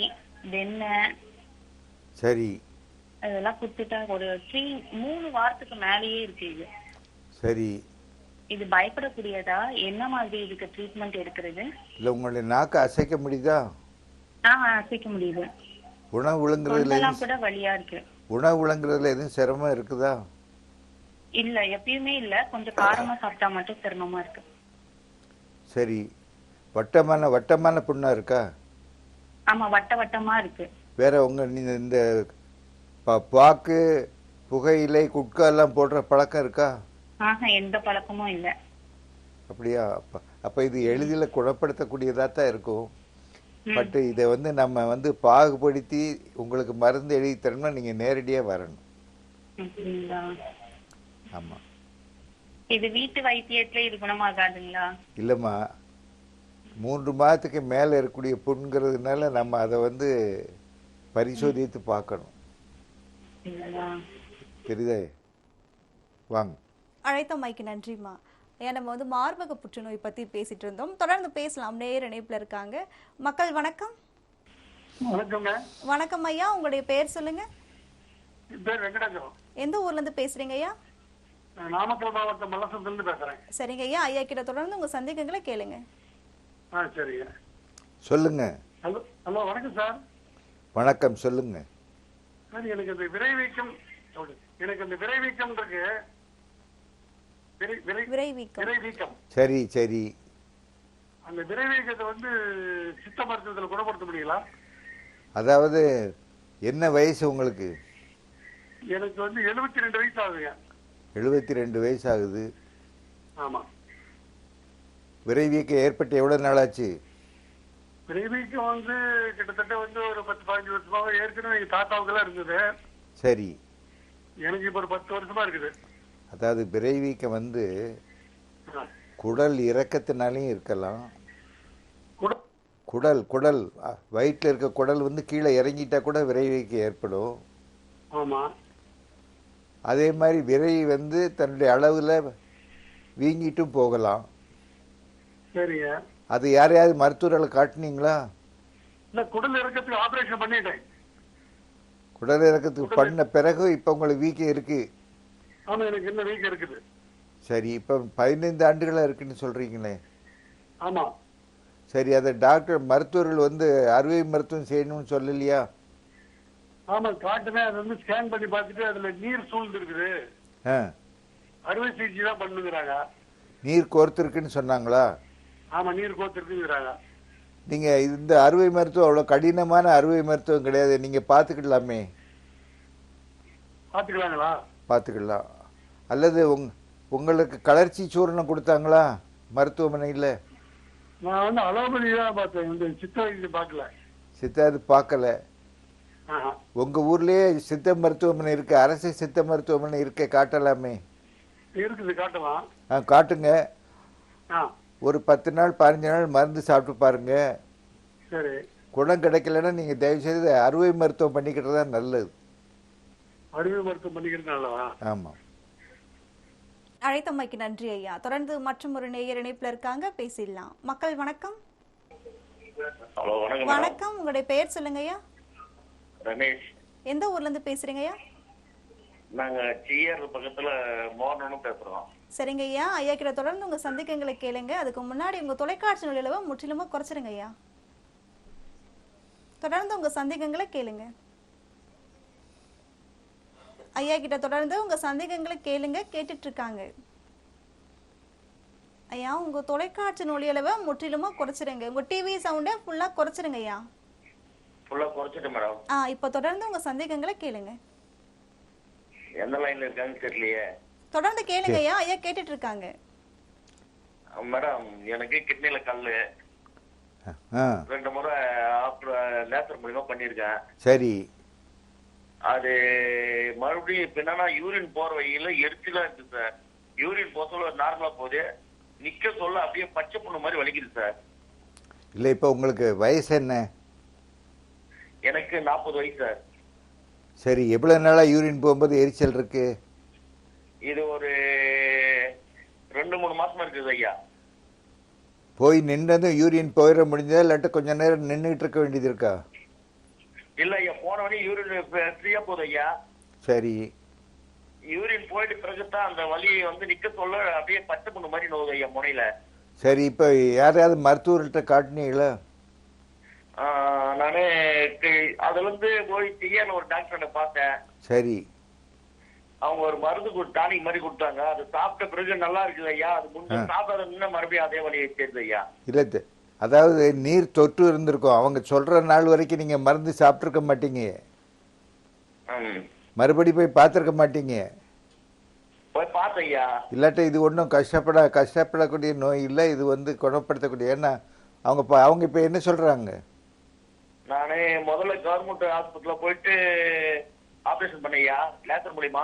வெண்ணெய், சரி, அதெல்லாம் குடுத்துட்டேன். ஒரு 3 வாரத்துக்கு மேலேயே இருக்கு இது. சரி. இது பயப்படக்கூடியதா? என்ன மாதிரி இதுக்கு ட்ரீட்மெண்ட் எடுக்கிறது? இல்ல, உங்களுடைய நாக்கை அசைக்க முடியுதா? அசைக்க முடியுது. உணவு விழுங்குறதுல கூட வலியா இருக்கு. உணவு விழுங்குறதுல எதுவும் சிரமம் இருக்குதா? இல்ல, எப்பயுமே இல்ல. கொஞ்சம் காரமா சாப்பிட்டா மட்டும் சிரமமா இருக்கு. சரி. வட்டமான புண்ணா இருக்கா? ஆமா, வட்ட வட்டமா இருக்கு. வேற நீங்க இந்த பாக்கு, புகையிலை, குட்கா எல்லாம் போடுற பழக்கம் இருக்கா? எந்த பழக்கமும் இல்ல. அப்படியா? அப்ப இது எளிதில் குணப்படுத்தக்கூடியதா தான் இருக்கும். பட் இதை வந்து நம்ம வந்து பாகுபடுத்தி உங்களுக்கு மருந்து எழுதி தரணும்னா நீங்க நேரடியா வரணும். ஆமா. இது வீட்டு வைத்தியத்துல இது குணமாகாதுங்களா? இல்லம்மா, 3 மாதத்துக்கு மேல இருக்கக்கூடிய புண்கிறதுனால நம்ம அதை வந்து பரிசோதித்து பார்க்கணும். தெரியுதே? வாங்க. அழைத்த மைக்கு நன்றிம்மா. ஐயா, நம்ம வந்து மார்பக புற்றுநோய் பத்தி பேசிட்டு இருந்தோம். தொடர்ந்து பேசலாம். நேர் இணைப்புல இருக்காங்க. மக்கள் வணக்கம். வணக்கங்க. வணக்கம் ஐயா, உங்களுடைய பெயர் சொல்லுங்க. பேர் வெங்கடாஜலம். எந்த ஊர்ல இருந்து பேசுறீங்க ஐயா? நாமக்கல் மாவட்டம் மல்லசத்துல இருந்து பேசுறேன். சரிங்க ஐயா, ஐயா கிட்ட தொடர்ந்து உங்க சந்தேகங்களை கேளுங்க. சரிங்க. சொல்லுங்க. ஹலோ, வணக்கம் சார். வணக்கம், சொல்லுங்க. சார், எனக்கு இந்த விரைவீக்கம் இருக்கு. விரைவீக்கம். சரி, சரி. அந்த விரைவீக்கத்தை வந்து சித்த மருத்துவத்தில் குணப்படுத்த முடியல. அதாவது என்ன வயசு உங்களுக்கு? எனக்கு வந்து 72 வயசு ஆகுதுங்க. 72 வயசு ஆகுது. ஆமா. விரைவீக்கம் ஏற்பட்டு எவ்வளோ நாளாச்சு? விரைவிக்கு வந்து கிட்டத்தட்ட வந்து ஒரு 10-15 வருஷமாக ஏற்கனவே எங்க தாத்தாவுக்கெல்லாம் இருந்தது. சரி, எனக்கு இப்ப ஒரு 10 வருஷமா இருக்குது. அதாவது விரைவீக்கம் வந்து ஆ. குடல் இறக்கத்தினாலையும் இருக்கலாம். குட- குடல் குடல் வயிற்றில் இருக்க குடல் வந்து கீழே இறங்கிட்டா கூட விரைவீக்கம் ஏற்படும். ஆமா. அதே மாதிரி விரை வந்து தன்னுடைய அளவில் வீங்கிட்டும் போகலாம். சரிங்க. அது யாரையாவது மருத்துவர்களை காட்டினீங்களா? இல்ல, குடல் இறக்கத்துக்கு ஆபரேஷன் பண்ணிட்டேன். குடல் இறக்கத்துக்கு பண்ண பிறகு இப்போ உங்களுக்கு வீக்கம் இருக்கு. ஆமா, எனக்கு இன்னும் வீக்கம் இருக்குது. சரி, இப்போ 15 ஆண்டுகளாக இருக்குன்னு சொல்கிறீங்களே. ஆமா. சரி, அதை டாக்டர் மருத்துவர்கள் வந்து அறுவை மருத்துவம் செய்யணும்னு சொல்லலையா? ஆமா, காட்டுனேன். அது வந்து ஸ்கேன் பண்ணி பார்த்துட்டு அதுல நீர் சூழ்ந்து இருக்குது, ஆ, அறுவை சிகிச்சை தான் பண்ணுங்கிறாங்க. நீர் கோர்த்துருக்குன்னு சொன்னாங்களா? ஆமா, நீர் கோத்திருக்குங்கிறாங்க. நீங்கள் இந்த அறுவை மருத்துவம் அவ்வளோ கடினமான அறுவை மருத்துவம் கிடையாது, நீங்கள் பார்த்துக்கலாமே. பாத்துக்கலாங்களா? பார்த்துக்கலாம். அல்லது உங்களுக்கு கலர்ச்சி சூரணம் கொடுத்தாங்களா மருத்துவமனையில்? நான் வந்து அலோபதி தான் பார்த்தேன், இந்த சித்த வைத்தியம் பார்க்கல. சித்தாது பார்க்கல. ஆஹா. உங்கள் ஊர்லேயே சித்த மருத்துவமனை இருக்கு, அரசு சித்த மருத்துவமனை இருக்க, காட்டலாமே. இருக்குது, காட்டலாம். காட்டுங்க. ஆ, ஒரு 10 நாள் 15 நாள் மருந்து சாப்பிட்டு பாருங்க. சரி. குணம் கிடைக்கலன்னா நீங்கள் தயவுசெய்து அறுவை மருத்துவம் பண்ணிக்கிட்டு தான் நல்லது. அறுவை மருத்துவம் பண்ணிக்கிறது நல்லவா? ஆமாம். அழைத்தமைக்கு நன்றி ஐயா. தொடர்ந்து மற்றும் ஒரு நேயர் இணைப்புல இருக்காங்க, பேசிடலாம். மக்கள் வணக்கம். ஹலோ, வணக்கம். வணக்கம், உங்களுடைய பெயர் சொல்லுங்க ஐயா. ரமேஷ். எந்த ஊர்ல இருந்து பேசுறீங்க ஐயா? நாங்க சிஆர் பக்கத்துல மோகனும் பேசுறோம். சரிங்க ஐயா. ஐயா கிட்ட தொடர்ந்து உங்க சந்தேகங்களை கேளுங்க. அதுக்கு முன்னாடி உங்க தொலைக்காட்சி நுழைவை முற்றிலுமா குறைச்சிருங்க ஐயா. தொடர்ந்து உங்க சந்தேகங்களை கேளுங்க ஐயா கிட்ட. தொடர்ந்து உங்க சந்தேகங்களை கேளுங்க, கேட்டுட்டு இருக்காங்க ஐயா. உங்க தொலைக்காட்சி நுழைவை முற்றிலுமா குறைச்சிருங்க. உங்க டிவி சவுண்டை ஃபுல்லா குறைச்சிருங்க ஐயா. ஃபுல்லா குறைச்சிட்டு மேடம். இப்ப தொடர்ந்து உங்க சந்தேகங்களை கேளுங்க. எந்த லைன்ல இருக்காங்கன்னு தெரியலையே. தொடர்ந்து கேளுங்க ஐயா. ஐயா கேட்டுட்டு இருக்காங்க. மேடம், எனக்கு கிட்னில கல்லு ஆ, 2 முறை லேசர் மூலியமா பண்ணிருக்கேன். சரி. அது மறுபடியும் இப்ப என்னன்னா யூரின் போற வழியில எரிச்சலா இருக்கு சார். யூரின் போக சொல்ல நார்மலா போகுது, நிக்க சொல்ல அப்படியே பச்சை புண்ணு மாதிரி வலிக்குது சார். இல்லை, இப்போ உங்களுக்கு வயசு என்ன? எனக்கு 40 வயசு சார். சரி, எவ்வளோ நாளாக யூரின் போகும்போது எரிச்சல் இருக்கு? இது ஒரு 2-3 மாசமா இருக்குது ஐயா. போய் நின்றதும் யூரின் போயிட முடிஞ்சதா, இல்லாட்ட கொஞ்ச நேரம் நின்றுட்டு இருக்க வேண்டியது இருக்கா? இல்ல ஐயா, போன வரையும் யூரின் ஃப்ரீயா போகுது ஐயா. சரி. யூரின் போயிட்டு பிறகுதான் அந்த வலி வந்து நிக்க சொல்ல அப்படியே பச்சை புண்ணு மாதிரி நோவுது ஐயா முனையில. சரி, இப்போ யாரையாவது மருத்துவர்கிட்ட காட்டினீங்களா? நானு அதுல இருந்து போய் செய்யல ஒரு டாக்டரை பார்த்தேன். சரி. அவங்க ஒரு மருந்து டானிக் மாதிரி கொடுத்தாங்க. அது சாப்பிட்ட பிறகு நல்லா இருக்குது ஐயா. அது முன்ன சாப்பிடாத மறுபடியும் அதே வழியை சேர்ந்து ஐயா. இல்லை, அதாவது நீர் தொற்று இருந்திருக்கும். அவங்க சொல்கிற நாள் வரைக்கும் நீங்கள் மருந்து சாப்பிட்ருக்க மாட்டீங்க, மறுபடி போய் பார்த்துருக்க மாட்டீங்க. போய் பார்த்தேன் ஐயா. இல்லாட்ட இது ஒன்றும் கஷ்டப்படக்கூடிய நோய் இல்லை, இது வந்து குணப்படுத்தக்கூடிய. ஏன்னா அவங்க இப்போ என்ன சொல்கிறாங்க? நானே முதல்ல கவர்மெண்ட் ஹாஸ்பிட்டல்ல போயிட்டு ஆபரேஷன் பண்ணையா லேசர் மூலியமா.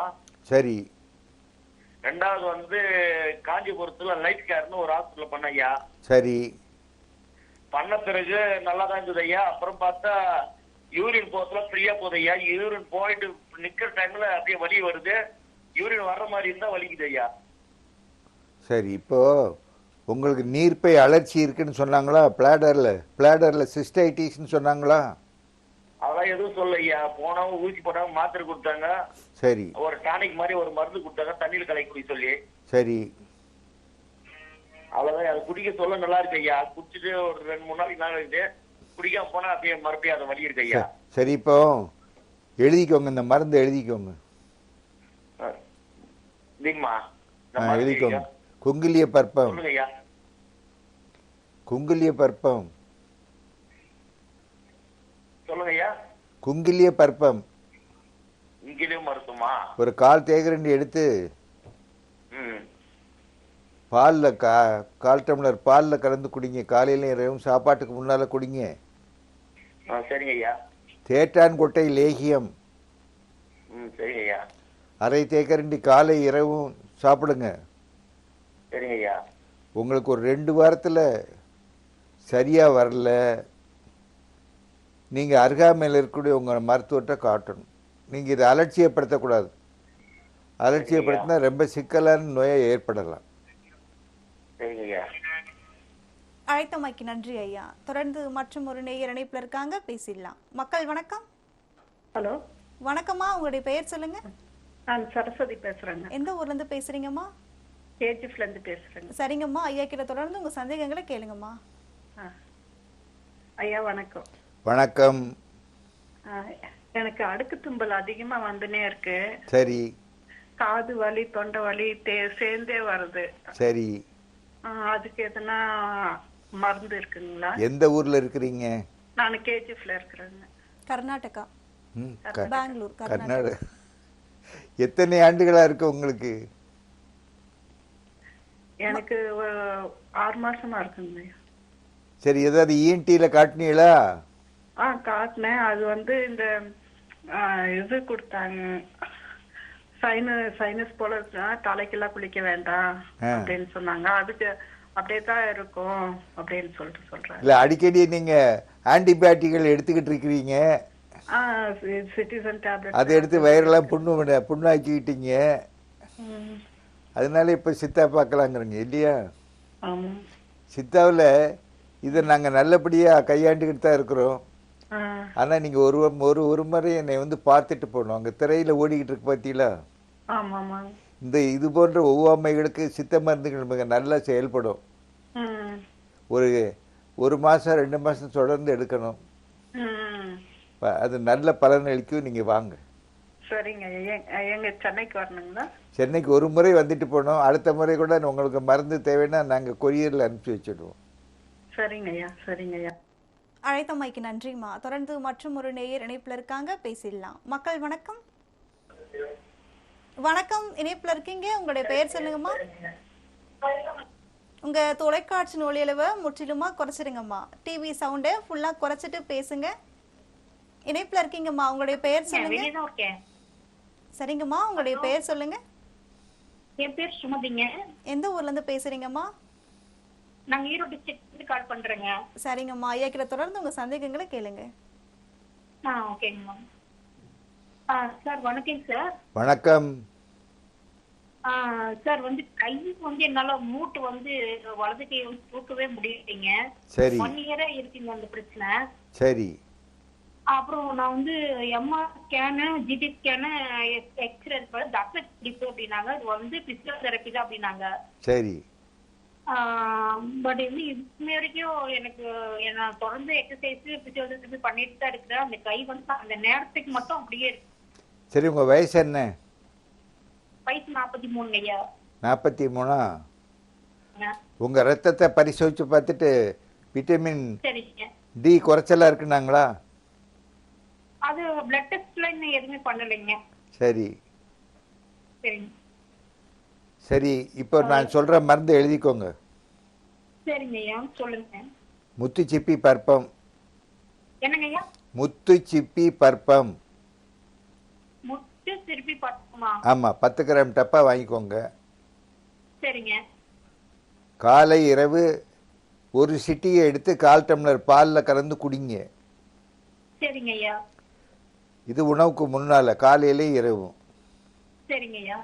சரி. 2வது வந்து காஞ்சிபுரத்துல லைட் கேர்னு ஒரு ஹாஸ்பிட்டல் பண்ணையா. சரி. பண்ண பிறகு நல்லா தான் இருந்தது ஐயா. அப்புறம் பார்த்தா யூரின் போறதுல ஃப்ரீயா போகுது ஐயா. யூரின் போயிட்டு நிக்கிற டைம்ல அப்படியே வலி வருது. யூரின் வர்ற மாதிரி இருந்தா வலிக்குது ஐயா. சரி, இப்போ உங்களுக்கு நீர்ப்பை அழற்சி இருக்குன்னு சொன்னாங்களா? பிளாடரில் சிஸ்டைட்டிஸ்ன்னு சொன்னாங்களா? அதெல்லாம் எதுவும் சொல்ல ஐயா. போனவங்க ஊசி போட்டாங்க, மாத்திரை கொடுத்தாங்க. சரி. ஒரு டானிக் மாதிரி ஒரு மருந்து கொடுத்தாங்க, தண்ணியில் கலக்கி குடி சொல்லி. சரி. அவ்வளவுதான். அது குடிக்க சொல்ல நல்லா இருக்கு ஐயா. குடிச்சிட்டு ஒரு 2-3 நாளைக்கு மேல இருக்கு. குடிக்காம போனா அப்படியே மறுபடியும் அதை வலி இருக்கு ஐயா. சரி, இப்போ எழுதிக்கோங்க, இந்த மருந்து எழுதிக்கோங்க. எழுதிக்கோங்க. குங்கிலிய பற்பம். சொல்லுங்க ஐயா. குங்கிலிய பற்பம். சொல்லுங்க ஐயா. குங்கிலிய பற்பம். இங்கிலும் மருத்துவமா? ஒரு 1/4 தேக்கரண்டி எடுத்து பாலில் கால் டம்ளர் பாலில் கலந்து குடிங்க. காலையில இரவும் சாப்பாட்டுக்கு முன்னால் குடிங்க. சரிங்க ஐயா. தேட்டான் கொட்டை லேகியம் சரிங்க ஐயா. அரை தேக்கரண்டி காலை இரவும் சாப்பிடுங்க. சரிங்க ஐயா. உங்களுக்கு ஒரு 2 வாரத்தில் சரியாக வரல, நீங்கள் அருகாமையில் இருக்கக்கூடிய உங்கள் மருத்துவத்தை காட்டணும். நீங்கள் இதை அலட்சியப்படுத்தக்கூடாது. அலட்சியப்படுத்தினா ரொம்ப சிக்கலான நோயை ஏற்படலாம். சரிங்க ஐயா. அழைத்தமைக்கு நன்றி ஐயா. தொடர்ந்து மற்றும் ஒரு நேயர் இணைப்புல இருக்காங்க, பேசிடலாம். மக்கள் வணக்கம். ஹலோ, வணக்கம்மா, உங்களுடைய பெயர் சொல்லுங்க. நான் சரஸ்வதி பேசுறேங்க. எந்த ஊர்ல இருந்து பேசுறீங்கம்மா? கேஜிஎஃப்ல இருந்து பேசுறேங்க. சரிங்கம்மா, ஐயா கிட்ட தொடர்ந்து உங்க சந்தேகங்களை கேளுங்கம்மா. ஐயா வணக்கம். வணக்கம். எனக்கு அடுக்கு தும்பல் அதிகமா வந்துனே இருக்கு. சரி. காது வலி, தொண்டை வலி சேர்ந்தே வருது. சரி. அதுக்கு எதுனா மருந்து இருக்குங்களா? எந்த ஊர்ல இருக்கிறீங்க? நான் கேஜிஎஃப்ல இருக்கிறேங்க. கர்நாடகா. பெங்களூர், கர்நாடகா. எத்தனை ஆண்டுகளா இருக்கு உங்களுக்கு? எனக்கு 6 மாசமா இருக்குங்க. சரி, ஏதாவது இஎன்டில காட்டினீங்களா? காட்டினேன். அது இந்த இது கொடுத்தாங்க, சைனஸ் போல தலைக்கெல்லாம் குளிக்க வேண்டாம் அப்படின்னு சொன்னாங்க. அதுக்கு அப்படியே தான் இருக்கும் அப்படின்னு சொல்றாங்க. இல்ல, அடிக்கடி நீங்க ஆன்டிபயோட்டிகள் எடுத்துக்கிட்டு இருக்கிறீங்க. சிட்டிசன் டேப்லெட் அதை எடுத்து வயிறெல்லாம் புண்ணாக்கிட்டீங்க. அதனால இப்ப சித்தா பார்க்கலாங்கிறீங்க இல்லையா? சித்தாவில் இதை நாங்க நல்லபடியா கையாண்டுக்கிட்டு தான் இருக்கிறோம். ஆனா நீங்க ஒரு முறை என்னை பார்த்துட்டு போகணும். அங்க திரையில ஓடிக்கிட்டு இருக்கு பார்த்தீங்களா? இது போன்ற ஒவ்வாமைகளுக்கு சித்த மருந்துகள் மிக நல்லா செயல்படும். ஒரு மாசம் 2 மாசம் தொடர்ந்து எடுக்கணும். அது நல்ல பலன் அளிக்கும். நீங்க வாங்க. சரிங்க. எங்க சென்னைக்கு வரணுங்களா? சென்னைக்கு ஒரு முறை வந்துட்டு போனோம். அடுத்த முறை கூட உங்களுக்கு மருந்து தேவைன்னா நாங்க கொரியர்ல அனுப்பிச்சு வச்சிடுவோம். சரிங்க ஐயா. சரிங்க ஐயா. அழைத்தமைக்கு நன்றிம்மா. தொடர்ந்து மற்றும் ஒரு நேயர் இணைப்புல இருக்காங்க, பேசிடலாம். மக்கள் வணக்கம். வணக்கம், இணைப்புல இருக்கீங்க. உங்களுடைய பெயர் சொல்லுங்கம்மா. உங்க தொலைக்காட்சி ஒளியளவை முற்றிலுமா குறைச்சிடுங்கம்மா. டிவி சவுண்டை ஃபுல்லா குறைச்சிட்டு பேசுங்க. இணைப்புல இருக்கீங்கம்மா, உங்களுடைய பெயர் சொல்லுங்க. சரிங்கம்மா, உங்களுடைய பெயர் சொல்லுங்க. என் பேர் சுமதிங்க. எந்த ஊர்ல இருந்து பேசுறீங்கம்மா? நாங்க ஈரோடு டிஸ்ட்ரிக்ட்ல கால் பண்றேங்க. சரிங்கம்மா, ஐயா கிட்ட தொடர்ந்து உங்க சந்தேகங்களை கேளுங்க. ஓகேங்கம்மா. சார் வணக்கம் சார். வணக்கம். சார் கை என்னால மூட்டு வலது கை தூக்கவே முடியலைங்க. சரி. 1 இயரா இருக்குங்க அந்த பிரச்சனை. சரி. அப்புறம் நான் எம்ஆர் ஸ்கேனு, ஜிடி ஸ்கேனு, எக்ஸ்ரே டாக்டர் அப்படின்னாங்க. அது பிசியோதெரபி தான் அப்படின்னாங்க. சரி. பட் இது வரைக்கும் எனக்கு நான் தொடர்ந்து எக்ஸசைஸ் பிசியோதெரபி பண்ணிட்டு தான் இருக்கிறேன். அந்த கை அந்த நேரத்துக்கு மட்டும் அப்படியே இருக்கு. சரி, உங்க வயசு என்ன? வயசு 43 ஐயா. 43. உங்க ரத்தத்தை பரிசோதிச்சு பார்த்துட்டு விட்டமின் டி குறைச்சலா இருக்குனாங்களா? அது பிளட் டெஸ்ட்ல இன்னும் எதுவுமே பண்ணலைங்க. சரி. சரிங்க. சரி, இப்போ நான் சொல்ற மருந்து எழுதிக்கோங்க. சரிங்க ஐயா, சொல்லுங்க. முத்துச்சிப்பி பற்பம். என்னங்க ஐயா? முத்துச்சிப்பி பற்பம். முத்துச்சிப்பி பற்பமா? ஆமா, 10 கிராம் டப்பா வாங்கிக்கோங்க. சரிங்க. காலை இரவு ஒரு சிட்டியை எடுத்து 1/4 டம்ளர் பால்ல கலந்து குடிங்க. சரிங்க ஐயா. இது உணவுக்கு முன்னால, காலையில இரவும். சரிங்க ஐயா.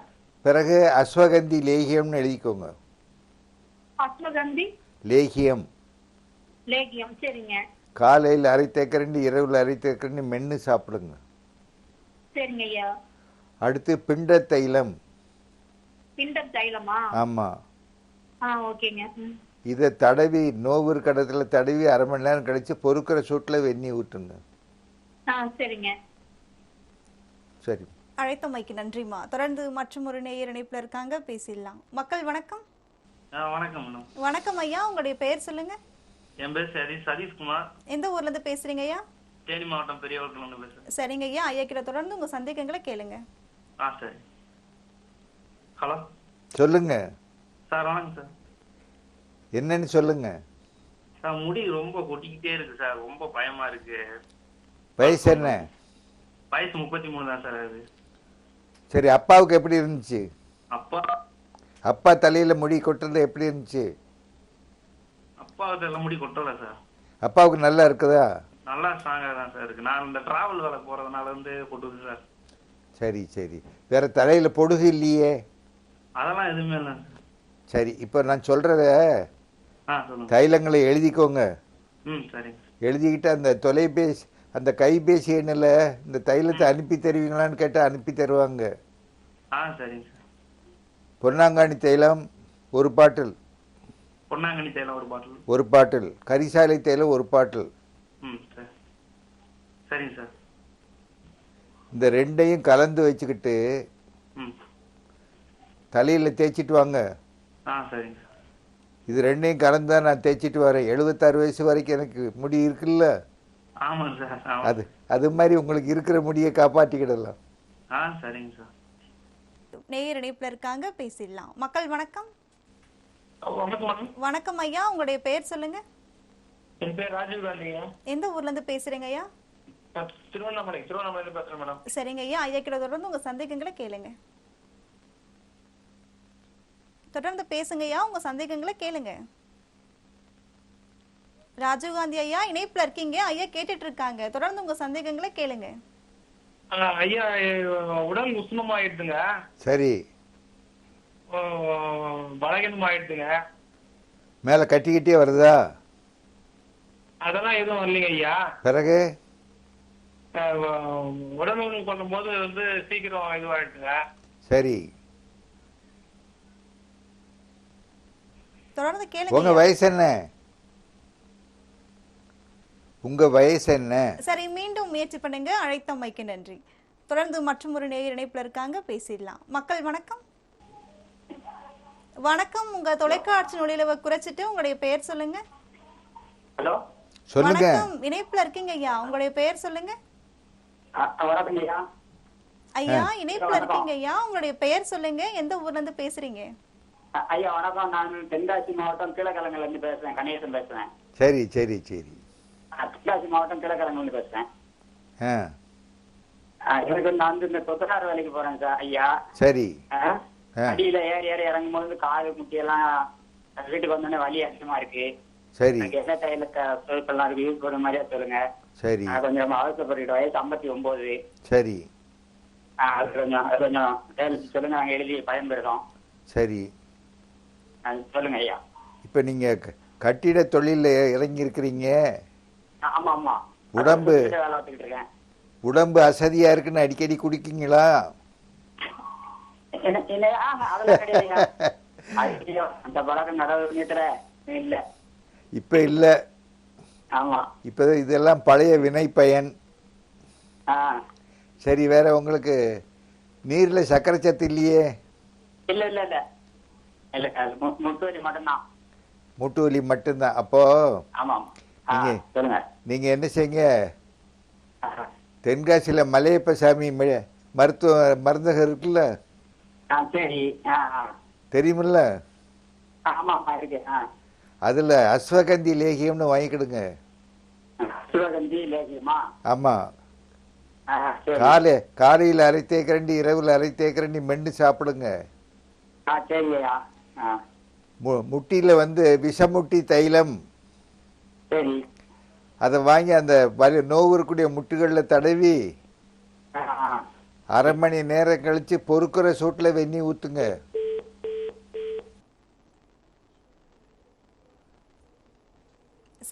பிறகு அஸ்வகந்தி லேகியம்னு எழுதிக்கோங்க. அஸ்வகந்தி லேகியம். லேகியம். சரிங்க. காலையில் அரை தேக்கரண்டி, இரவுல அரை தேக்கரண்டி மென்னு சாப்பிடுங்க. சரிங்க ஐயா. அடுத்து பிண்ட தைலம். பிண்ட தைலமா? ஆமா. ஓகேங்க. இதை தடவி நோவு கடத்துல தடவி 1/2 மணி நேரம் கழிச்சு பொறுக்கிற சூட்டுல வெந்நி ஊட்டுங்க. சரிங்க. சரி. அழைத்தமைக்கு நன்றிம்மா. தொடர்ந்து மற்றும் ஒரு நேயர் இணைப்புல இருக்காங்க, பேசிடலாம். மக்கள் வணக்கம். வணக்கம் மேடம். வணக்கம் ஐயா, உங்களுடைய பெயர் சொல்லுங்க. என் பேர் சதீஷ்குமார். எந்த ஊர்ல இருந்து பேசுறீங்க ஐயா? தேனி மாவட்டம் பெரியவர்கள் பேசுறேன். சரிங்க ஐயா, ஐயா கிட்ட தொடர்ந்து உங்க சந்தேகங்களை கேளுங்க. சரி. ஹலோ சொல்லுங்க சார். வணக்கம் சார். என்னன்னு சொல்லுங்க. சார் முடி ரொம்ப கொட்டிக்கிட்டே இருக்கு சார், ரொம்ப பயமா இருக்கு. வயசு என்ன? வயசு 33 தான் சார் அது. சரி, அப்பாவுக்கு எப்படி இருந்துச்சு? அப்பா அப்பா தலையில் முடி கொட்டுறது எப்படி இருந்துச்சு? அப்பாவுக்கு எல்லாம் முடி கொட்டல சார். அப்பாவுக்கு நல்லா இருக்குதா? நல்லா ஸ்ட்ராங்காக தான் சார் இருக்கு. நான் இந்த டிராவல் வேலை போறதுனால வந்து கொட்டுது சார். சரி சரி, வேற தலையில் பொடுகு இல்லையே? அதெல்லாம் எதுவுமே இல்லை சார். சரி, இப்போ நான் சொல்கிறத சொல்லுங்க. தைலங்களை எழுதிக்கோங்க. சரிங்க. எழுதிக்கிட்டு அந்த தொலைபேசி அந்த கைபேசி எண்ணில் இந்த தைலத்தை அனுப்பி தருவீங்களான்னு கேட்டால் அனுப்பி தருவாங்க. சரிங்க சார். பொன்னாங்கானி தைலம் 1 பாட்டில், பொன்னாங்கண்ணி தைலம் 1 பாட்டில், 1 பாட்டில் கரிசாலை தைலம் 1 பாட்டில். சரி சரிங்க சார். இந்த ரெண்டையும் கலந்து வச்சுக்கிட்டு தலையில் தேய்ச்சிட்டு வாங்க. சரிங்க சார். இது ரெண்டையும் கலந்து தான் நான் தேய்ச்சிட்டு வரேன். 76 வயசு வரைக்கும் எனக்கு முடி இருக்குல்ல? ஆமாம் சார். அது மாதிரி உங்களுக்கு இருக்கிற முடியை காப்பாற்றிக்கிடலாம். சரிங்க சார். நேயர் இணைப்புல இருக்காங்க, பேசிடலாம். மக்கள் வணக்கம். வணக்கம். வணக்கம் ஐயா, உங்களுடைய பெயர் சொல்லுங்க. என் பேர் ராஜீவ் காந்திங்க. எந்த ஊர்ல இருந்து பேசுறீங்க ஐயா? திருவண்ணாமலை பேசுறேன் மேடம். சரிங்க ஐயா, ஐயா கிட்ட தொடர்ந்து உங்க சந்தேகங்களை கேளுங்க. தொடர்ந்து பேசுங்க ஐயா, உங்க சந்தேகங்களை கேளுங்க. ராஜீவ்காந்தி ஐயா இணைப்புல இருக்கீங்க, ஐயா கேட்டுட்டு இருக்காங்க. தொடர்ந்து உங்க சந்தேகங்களை கேளுங்க. ஐயா, உடல் உஷ்ணம் ஆயிடுதுங்க. சரி, பலகீனம் ஆயிடுதுங்க. மேலே கட்டிக்கிட்டே வருதா? அதெல்லாம் எதுவும் வரலைங்க ஐயா. பிறகு உடல் பண்ணும்போது வந்து சீக்கிரம் இதுவாயிடுதுங்க. சரி, தொடர்ந்து கேளுங்க. உங்க வயசு என்ன? உங்க வயசு என்ன? சரி, மீண்டும் முயற்சி பண்ணுங்க. அழைத்தமைக்கு நன்றி. தொடர்ந்து மற்றும் ஒரு நேயர் இணைப்புல இருக்காங்க, பேசிடலாம். மக்கள் வணக்கம். வணக்கம், உங்க தொலைக்காட்சி நொடியில குறைச்சிட்டு உங்களுடைய பெயர் சொல்லுங்க. ஹலோ, சொல்லுங்க. வணக்கம், இணைப்புல இருக்கீங்க ஐயா, உங்களுடைய பெயர் சொல்லுங்க. வணக்கம் ஐயா. ஐயா இணைப்புல இருக்கீங்க ஐயா, உங்களுடைய பெயர் சொல்லுங்க. எந்த ஊர்ல இருந்து பேசுறீங்க? ஐயா வணக்கம். நான் தென்காசி மாவட்டம் கீழக்கிழங்குல இருந்து பேசுறேன். கணேசன் பேசுறேன். சரி சரி சரி. தென்காசி மாவட்டம் கீழக்கிழங்குல இருந்து பேசுறேன். ஆ எனக்கு நான் வந்து இந்த கொத்தனார் வேலைக்கு போறேன் சார் ஐயா. சரி. அடியில ஏறி ஏறி இறங்கும் போது காது முட்டியெல்லாம் வீட்டுக்கு வந்தோடனே வலி அதிகமா இருக்கு. சரி. என்ன தைலத்தை சொற்கெல்லாம் இருக்கு, யூஸ் பண்ணுற மாதிரியா சொல்லுங்க. சரி. கொஞ்சம் அவசரப்பட்டு வயசு 59. சரி. அது கொஞ்சம் சொல்லுங்க, நாங்க எழுதி பயன்பெறுறோம். சரி, சொல்லுங்க ஐயா. இப்போ நீங்க கட்டிட தொழில இறங்கி இருக்கிறீங்க. ஆமா ஆமா. உடம்பு வேலை பார்த்துக்கிட்டு இருக்கேன். உடம்பு அசதியா இருக்குன்னு அடிக்கடி குடிக்கீங்களா? அந்த பழக்கம் நடவடிக்கைல இல்ல. இப்ப இல்ல. ஆமா. இப்ப இதெல்லாம் பழைய வினை பயன். சரி, வேற உங்களுக்கு நீர்ல சர்க்கரை சத்து இல்லையே? இல்ல இல்ல இல்ல இல்ல, முட்டு வலி மட்டும்தான். முட்டு வலி மட்டும்தான். அப்போ ஆமா சொல்லுங்க. நீங்க என்ன செய்யுங்க, தென்காசியில மலையப்ப சாமி மருத்துவ மருந்தகம் இருக்குல்ல? சரி. தெரியுமில்ல? ஆமா இருக்கு. அதுல அஸ்வகந்தி லேகியம்னு வாங்கிக்கிடுங்க. அஸ்வகந்தி லேகியமா? ஆமா. காலையில் அரை தேக்கரண்டி, இரவுல அரை தேக்கரண்டி மென்று சாப்பிடுங்க. சரியா. முட்டியில வந்து விஷமுட்டி தைலம். சரி. அதை வாங்கி அந்த நோவு இருக்கக்கூடிய முட்டுகள்ல தடவி 1/2 மணி நேரம் கழிச்சு பொறுக்கிற சூட்டுல வெந்நி ஊத்துங்க.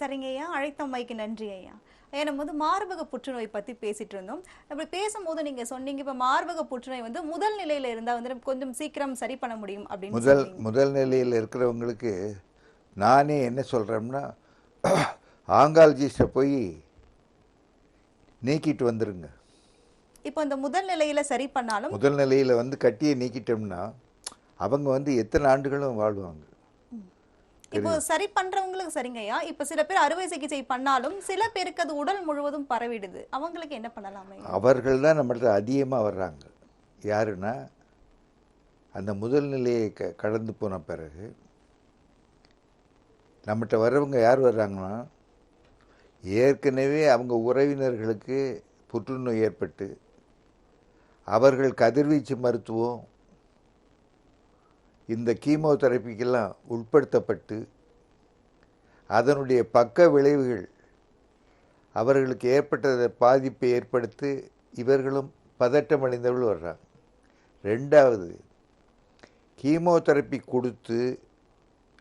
சரிங்க ஐயா, அழைத்தமைக்கு நன்றி ஐயா. நம்ம வந்து மார்பக புற்றுநோய் பத்தி பேசிட்டு இருந்தோம். அப்படி பேசும்போது நீங்க சொன்னீங்க, இப்ப மார்பக புற்றுநோய் வந்து முதல் நிலையில இருந்தா வந்து கொஞ்சம் சீக்கிரம் சரி பண்ண முடியும் அப்படின்னு. முதல் நிலையில் இருக்கிறவங்களுக்கு நானே என்ன சொல்றேன்னா, ஆங்காலஜிஸ்ட போய் நீக்கிட்டு வந்துருங்க. இப்போ இந்த முதல் நிலையில சரி பண்ணாலும், முதல் நிலையில வந்து கட்டியை நீக்கிட்டோம்னா அவங்க வந்து எத்தனை ஆண்டுகளும் வாழ்வாங்க. இப்போ சரி பண்றவங்களுக்கு சரிங்கய்யா. இப்ப சில பேர் அறுவை சிகிச்சை பண்ணாலும் சில பேருக்கு அது உடல் முழுவதும் பரவிடுது. அவங்களுக்கு என்ன பண்ணலாமே? அவர்கள் தான் நம்மள்ட்ட அதிகமாக வர்றாங்க. யாருன்னா, அந்த முதல் நிலையை கடந்து போன பிறகு நம்மகிட்ட வர்றவங்க யார் வர்றாங்கன்னா, ஏற்கனவே அவங்க உறவினர்களுக்கு புற்றுநோய் ஏற்பட்டு அவர்கள் கதிர்வீச்சு மருத்துவம் இந்த கீமோதெரப்பிக்கெல்லாம் உட்படுத்தப்பட்டு அதனுடைய பக்க விளைவுகள் அவர்களுக்கு ஏற்பட்ட பாதிப்பை ஏற்படுத்தி இவர்களும் பதட்டமடைந்தவர்கள் வர்றாங்க. ரெண்டாவது, கீமோதெரப்பி கொடுத்து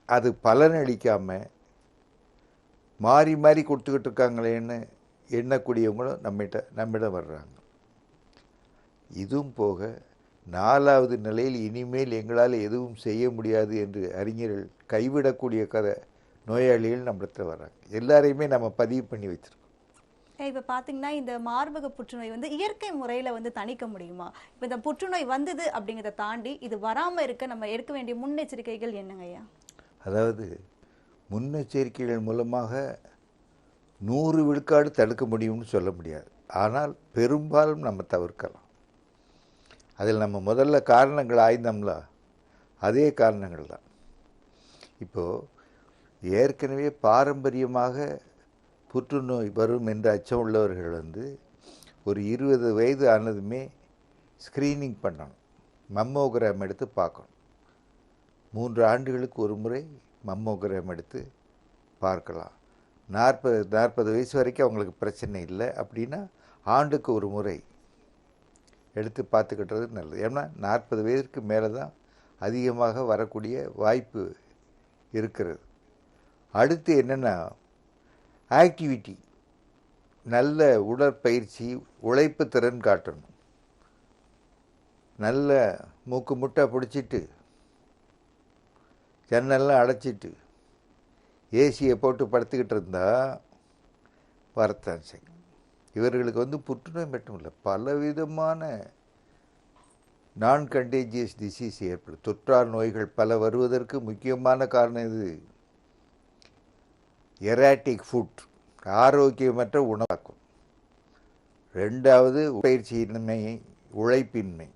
அது பலனளிக்காமல் மாறி மாறி கொடுத்துக்கிட்டு இருக்காங்களேன்னு எண்ணக்கூடியவங்களும் நம்மிடம் வர்றாங்க. இதுவும் போக 4வது நிலையில் இனிமேல் எங்களால் எதுவும் செய்ய முடியாது என்று அறிஞர்கள் கைவிடக்கூடிய நோயாளிகள் நம்மிடத்தில் வர்றாங்க. எல்லாரையுமே நம்ம பதிவு பண்ணி வச்சுருக்கோம். இப்போ பார்த்தீங்கன்னா இந்த மார்பக புற்றுநோய் வந்து இயற்கை முறையில் வந்து தணிக்க முடியுமா? இப்போ இந்த புற்றுநோய் வந்தது அப்படிங்கிறத தாண்டி இது வராமல் இருக்க நம்ம எடுக்க வேண்டிய முன்னெச்சரிக்கைகள் என்னங்க ஐயா? அதாவது முன்னெச்சரிக்கைகள் மூலமாக 100 விழுக்காடு தடுக்க முடியும்னு சொல்ல முடியாது. ஆனால் பெரும்பாலும் நம்ம தவிர்க்கலாம். அதில் நம்ம முதல்ல காரணங்கள் ஆய்ந்தோம்ல, அதே காரணங்கள் தான். இப்போது ஏற்கனவே பாரம்பரியமாக புற்றுநோய் வரும் என்ற அச்சம் உள்ளவர்கள் வந்து ஒரு 20 வயது ஆனதுமே ஸ்க்ரீனிங் பண்ணணும், மம்மோகிராம் எடுத்து பார்க்கணும். 3 ஆண்டுகளுக்கு ஒரு முறை மம்மோகிராம் எடுத்து பார்க்கலாம். 40 வயசு வரைக்கும் அவங்களுக்கு பிரச்சனை இல்லை அப்படின்னா ஆண்டுக்கு ஒரு முறை எடுத்து பார்த்துக்கிட்டது நல்லது. ஏன்னா 40 வயதுக்கு மேலே தான் அதிகமாக வரக்கூடிய வாய்ப்பு இருக்கிறது. அடுத்து என்னென்னா ஆக்டிவிட்டி, நல்ல உடற்பயிற்சி, உழைப்பு திறன் காட்டணும். நல்ல மூக்கு முட்டை பிடிச்சிட்டு ஜன்னல்லாம் அடைச்சிட்டு ஏசியை போட்டு படுத்துக்கிட்டு இருந்தால் வரத்தான் செய்யும். இவர்களுக்கு வந்து புற்றுநோய் மட்டும் இல்லை, பலவிதமான நான் கண்டேஜியஸ் டிசீஸ் ஏற்படும். தொற்றார் நோய்கள் பல வருவதற்கு முக்கியமான காரணம் இது எராட்டிக் ஃபுட், ஆரோக்கியமற்ற உணவாக்கும். 2வது பயிற்சியின்மை, உழைப்பின்மை.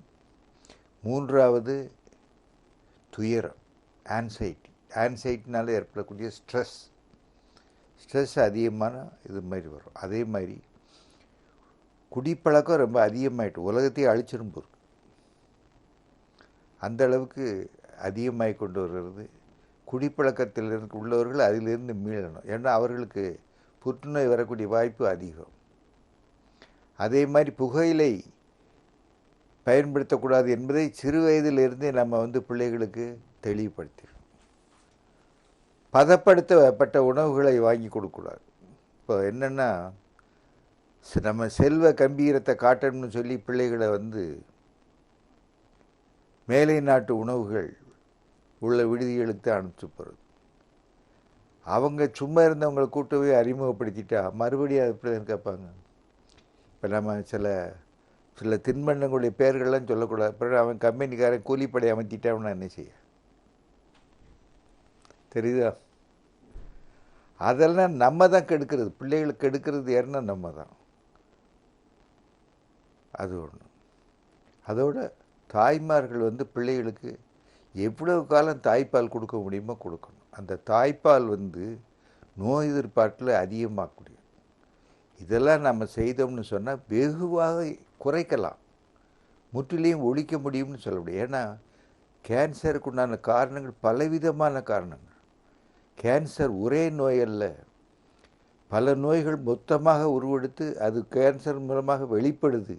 3வது துயரம், ஆன்சைட்டினால் ஏற்படக்கூடிய ஸ்ட்ரெஸ் அதிகமான இது மாதிரி வரும். அதே மாதிரி குடிப்பழக்கம் ரொம்ப அதிகமாகிட்டு உலகத்தையே அழிச்சிரும் போகுது. அந்த அளவுக்கு அதிகமாகி கொண்டு வருகிறது. குடிப்பழக்கத்தில் உள்ளவர்கள் அதிலிருந்து மீளணும். ஏன்னா அவர்களுக்கு புற்றுநோய் வரக்கூடிய வாய்ப்பு அதிகம். அதே மாதிரி புகையிலை பயன்படுத்தக்கூடாது என்பதை சிறு வயதிலிருந்தே நம்ம வந்து பிள்ளைகளுக்கு தெளிவுபடுத்திடும். பதப்படுத்தப்பட்ட உணவுகளை வாங்கி கொடுக்கக்கூடாது. இப்போ என்னென்னா, நம்ம செல்வ கம்பீரத்தை காட்டணும்னு சொல்லி பிள்ளைகளை வந்து மேலை நாட்டு உணவுகள் உள்ள விடுதிகளுக்கு அனுப்பிச்சு போகிறது. அவங்க சும்மா இருந்தவங்களை கூட்டு போய் அறிமுகப்படுத்திட்டா மறுபடியும் அது எப்படி கேட்பாங்க. இப்போ நம்ம சில தின்பண்டங்களுடைய பெயர்கள்லாம் சொல்லக்கூடாது. பிறகு அவன் கம்பெனிக்காரன் கூலிப்படை அமைத்திட்டான்னா என்ன செய்ய தெரியுதா? அதெல்லாம் நம்ம தான் கெடுக்கிறது, பிள்ளைகளுக்கு கெடுக்கிறது யாருன்னா நம்ம தான். அது ஒன்று. அதோட தாய்மார்கள் வந்து பிள்ளைகளுக்கு எவ்வளவு காலம் தாய்ப்பால் கொடுக்க முடியுமோ கொடுக்கணும். அந்த தாய்ப்பால் வந்து நோய் எதிர்ப்பாட்டில் அதிகமாகக்கூடிய இதெல்லாம் நம்ம செய்தோம்னு சொன்னால் வெகுவாக குறைக்கலாம், முற்றிலையும் ஒழிக்க முடியும்னு சொல்ல முடியும். ஏன்னா கேன்சருக்கு உண்டான காரணங்கள் பலவிதமான காரணங்கள். கேன்சர் ஒரே நோய் அல்ல, பல நோய்கள் மொத்தமாக உருவெடுத்து அது கேன்சர் மூலமாக வெளிப்படுது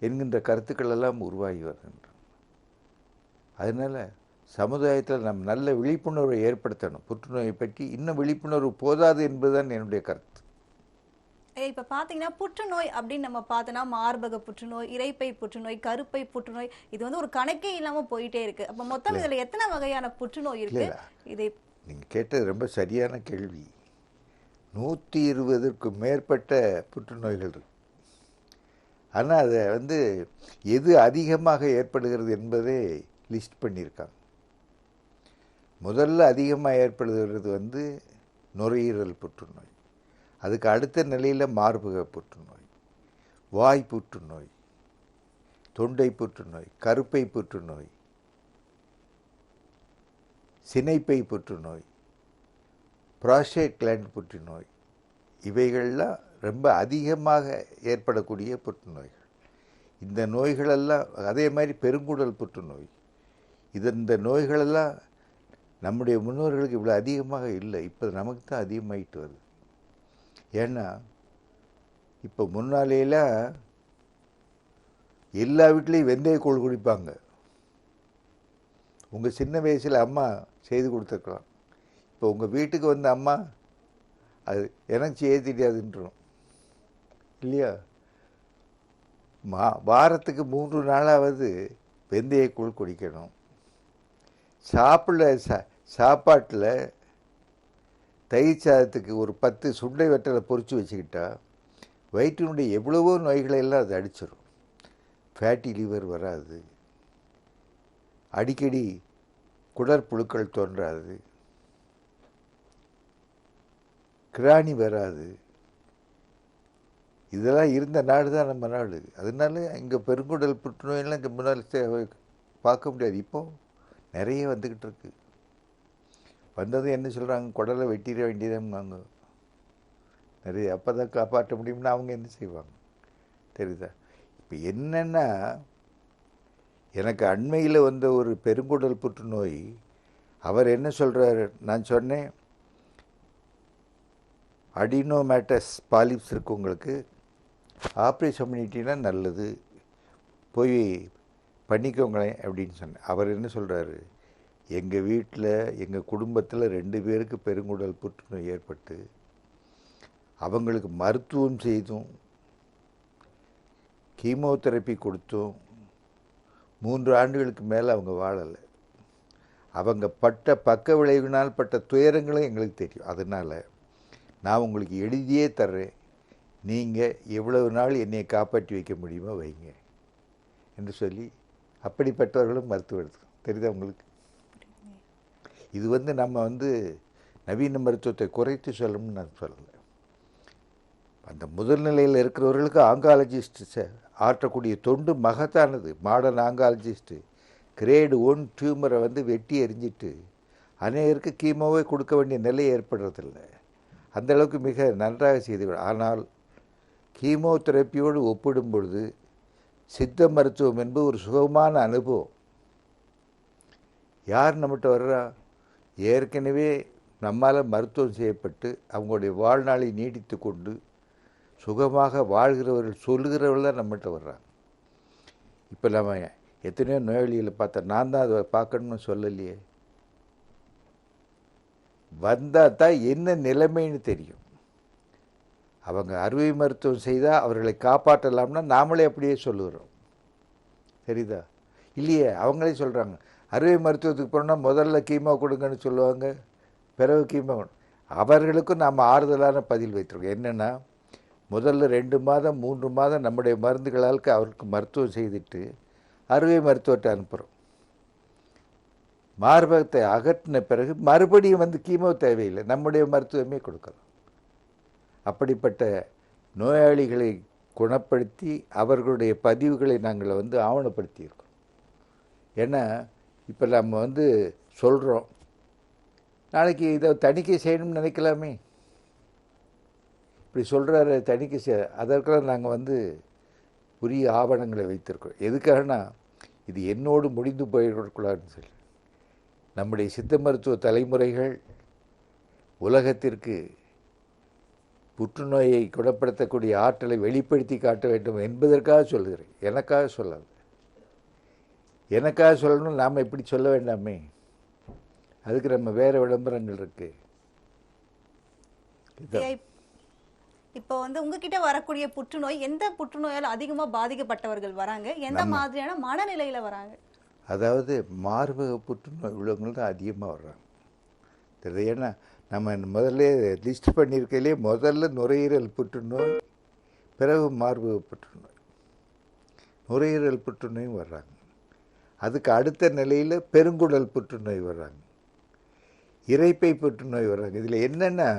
என்கின்ற கருத்துக்கள் எல்லாம் உருவாகி வருகின்றன. அதனால் சமுதாயத்தில் நம்ம நல்ல விழிப்புணர்வை ஏற்படுத்தணும். புற்றுநோயை பற்றி இன்னும் விழிப்புணர்வு போதாது என்பதுதான் என்னுடைய கருத்து. இப்போ பார்த்தீங்கன்னா புற்றுநோய் அப்படின்னு நம்ம பார்த்தோன்னா மார்பக புற்றுநோய், இரைப்பை புற்றுநோய், கருப்பை புற்றுநோய், இது வந்து ஒரு கணக்கே இல்லாமல் போயிட்டே இருக்கு. அப்போ மொத்தம் இதில் எத்தனை வகையான புற்றுநோய் இருக்கு? இதை நீங்கள் கேட்டது ரொம்ப சரியான கேள்வி. 120க்கும் மேற்பட்ட புற்றுநோய்கள் இருக்கு. ஆனால் அதை வந்து எது அதிகமாக ஏற்படுகிறது என்பதை லிஸ்ட் பண்ணியிருக்காங்க. முதல்ல அதிகமாக ஏற்படுகிறது வந்து நுரையீரல் புற்றுநோய். அதுக்கு அடுத்த நிலையில் மார்பக புற்றுநோய், வாய் புற்றுநோய், தொண்டை புற்றுநோய், கருப்பை புற்றுநோய், சினைப்பை புற்றுநோய், புராஸ்டேட் கிளாண்ட் புற்றுநோய், இவைகள்லாம் ரொம்ப அதிகமாக ஏற்படக்கூடிய புற்றுநோய்கள். இந்த நோய்களெல்லாம் அதே மாதிரி பெருங்குடல் புற்றுநோய், இந்த நோய்களெல்லாம் நம்முடைய முன்னோர்களுக்கு இவ்வளோ அதிகமாக இல்லை, இப்போ நமக்கு தான் அதிகமாகிட்டு வருது. ஏன்னா இப்போ முன்னாலேலாம் எல்லா வீட்லேயும் வெந்தயக்கூழ் குடிப்பாங்க. உங்கள் சின்ன வயசில் அம்மா செய்து கொடுத்துருக்கலாம். இப்போ உங்கள் வீட்டுக்கு வந்த அம்மா அது எனக்கு செய்ய தெரியாதுன்றோம் இல்லையா? வாரத்துக்கு 3 நாளாவது வெந்தயக்கூழ் குடிக்கணும். சாப்பாட்டில் தயிர் சாதத்துக்கு ஒரு 10 சுண்டை வெட்டலை பொறிச்சு வச்சுக்கிட்டா வயிற்றினுடைய எவ்வளவோ நோய்களையெல்லாம் அது அடிச்சிடும். ஃபேட்டி லிவர் வராது, அடிக்கடி குடற்புழுக்கள் தோன்றாது, கிராணி வராது. இதெல்லாம் இருந்த நாடு தான் நம்ம நாடு. அதனால இங்கே பெருங்குடல் புற்றுநோயெல்லாம் இங்கே முன்னால் பார்க்க முடியாது. இப்போது நிறைய வந்துக்கிட்டு இருக்கு. வந்ததும் என்ன சொல்கிறாங்க, குடலை வெட்டிட வேண்டியதாங்க நிறைய. அப்போ தான் காப்பாற்ற முடியும்னா அவங்க என்ன செய்வாங்க தெரியுதா? இப்போ என்னென்னா, எனக்கு அண்மையில் வந்த ஒரு பெருங்குடல் புற்றுநோய், அவர் என்ன சொல்கிறாரு, நான் சொன்னேன் அடினோமேட்டஸ் பாலிப்ஸ் இருக்கு உங்களுக்கு, ஆப்ரேஷன் பண்ணிட்டீங்கன்னா நல்லது, போய் பண்ணிக்கோங்களேன் அப்படின்னு சொன்னேன். அவர் என்ன சொல்கிறாரு, எங்கள் வீட்டில் எங்கள் குடும்பத்தில் 2 பேருக்கு பெருங்குடல் புற்றுநோய் ஏற்பட்டு அவங்களுக்கு மருத்துவம் செய்தும் கீமோதெரப்பி கொடுத்தும் 3 ஆண்டுகளுக்கு மேலே அவங்க வாழலை. அவங்க பட்ட பக்க விளைவினால் பட்ட துயரங்களும் எங்களுக்கு தெரியும். அதனால் நான் உங்களுக்கு எழுதியே தர்றேன், நீங்கள் எவ்வளவு நாள் என்னை காப்பாற்றி வைக்க முடியுமோ வைங்க என்று சொல்லி, அப்படிப்பட்டவர்களும் மருத்துவம் எடுத்துக்கணும். தெரியுதா உங்களுக்கு? இது நம்ம நவீன மருத்துவத்தை குறைத்து சொல்லணும்னு நான் சொல்லலை. அந்த முதல் நிலையில் இருக்கிறவர்களுக்கு ஆங்காலஜிஸ்ட் ஆற்றக்கூடிய தொண்டு மகத்தானது. மாடர்ன் ஆங்காலஜிஸ்ட்டு கிரேடு 1 டியூமரை வெட்டி எறிஞ்சிட்டு அநேகருக்கு கீமோவே கொடுக்க வேண்டிய நிலை ஏற்படுறதில்லை. அந்தளவுக்கு மிக நன்றாக செய்து. ஆனால் கீமோதெரப்பியோடு ஒப்பிடும் பொழுது சித்த மருத்துவம் என்பது ஒரு சுகமான அனுபவம். யார் நம்மகிட்ட வர்றா, ஏற்கனவே நம்மால் மருத்துவம் செய்யப்பட்டு அவங்களுடைய வாழ்நாளை நீடித்து கொண்டு சுகமாக வாழ்கிறவர்கள் சொல்லுகிறவர்கள் தான் நம்மகிட்ட வர்றாங்க. இப்போ நம்ம எத்தனையோ நோயாளிகளை பார்த்தா, நான் தான் அதை பார்க்கணும்னு சொல்லலையே. வந்தால் தான் என்ன நிலைமைன்னு தெரியும். அவங்க அறுவை மருத்துவம் செய்தால் அவர்களை காப்பாற்றலாம்னா நாமளே அப்படியே சொல்லுகிறோம். தெரியுதா? இல்லையே, அவங்களே சொல்கிறாங்க அறுவை மருத்துவத்துக்கு போனால் முதல்ல கீமோ கொடுங்கன்னு சொல்லுவாங்க, பிறகு கீமோ. அவர்களுக்கும் நாம் ஆறுதலான பதில் வைத்திருக்கோம். என்னென்னா, முதல்ல 2 மாதம் 3 மாதம் நம்முடைய மருந்துகளால் அவருக்கு மருத்துவம் செய்துட்டு அறுவை மருத்துவத்தை அனுப்புகிறோம். மார்பகத்தை அகற்றின பிறகு மறுபடியும் கீமோ தேவையில்லை, நம்முடைய மருத்துவமே கொடுக்கலாம். அப்படிப்பட்ட நோயாளிகளை குணப்படுத்தி அவர்களுடைய பதிவுகளை நாங்கள் ஆவணப்படுத்தியிருக்கோம். ஏன்னா இப்போ நம்ம சொல்கிறோம், நாளைக்கு இதை தணிக்கை செய்யணும்னு நினைக்கலாமே. இப்படி சொல்கிறாரு தணிக்கை அதற்கெல்லாம் நாங்கள் உரிய ஆவணங்களை வைத்திருக்கோம். எதுக்காகனா, இது என்னோடு முடிந்து போயிடக்கூடாதுன்னு சொல்லி நம்முடைய சித்த மருத்துவ தலைமுறைகள் உலகத்திற்கு புற்றுநோயை குணப்படுத்தக்கூடிய ஆற்றலை வெளிப்படுத்தி காட்ட வேண்டும் என்பதற்காக சொல்கிறேன். எனக்காக சொல்லலை. எனக்காக சொல்லணும், நாம் இப்படி சொல்ல வேண்டாமே. அதுக்கு நம்ம வேறு விளம்பரங்கள் இருக்கு. இப்போ உங்ககிட்ட வரக்கூடிய புற்றுநோய் எந்த புற்றுநோயால் அதிகமாக பாதிக்கப்பட்டவர்கள் வராங்க, எந்த மாதிரியான மனநிலையில வராங்க? அதாவது மார்பக புற்றுநோய் உள்ளவங்க தான் அதிகமாக வர்றாங்க. தெரியுது? ஏன்னா நம்ம முதல்ல லிஸ்ட் பண்ணியிருக்கையிலே முதல்ல நுரையீரல் புற்றுநோய், பிறகு மார்பக புற்றுநோய், நுரையீரல் புற்றுநோயும் வர்றாங்க. அதுக்கு அடுத்த நிலையில் பெருங்குடல் புற்றுநோய் வர்றாங்க, இரைப்பை புற்றுநோய் வர்றாங்க. இதில் என்னென்னா,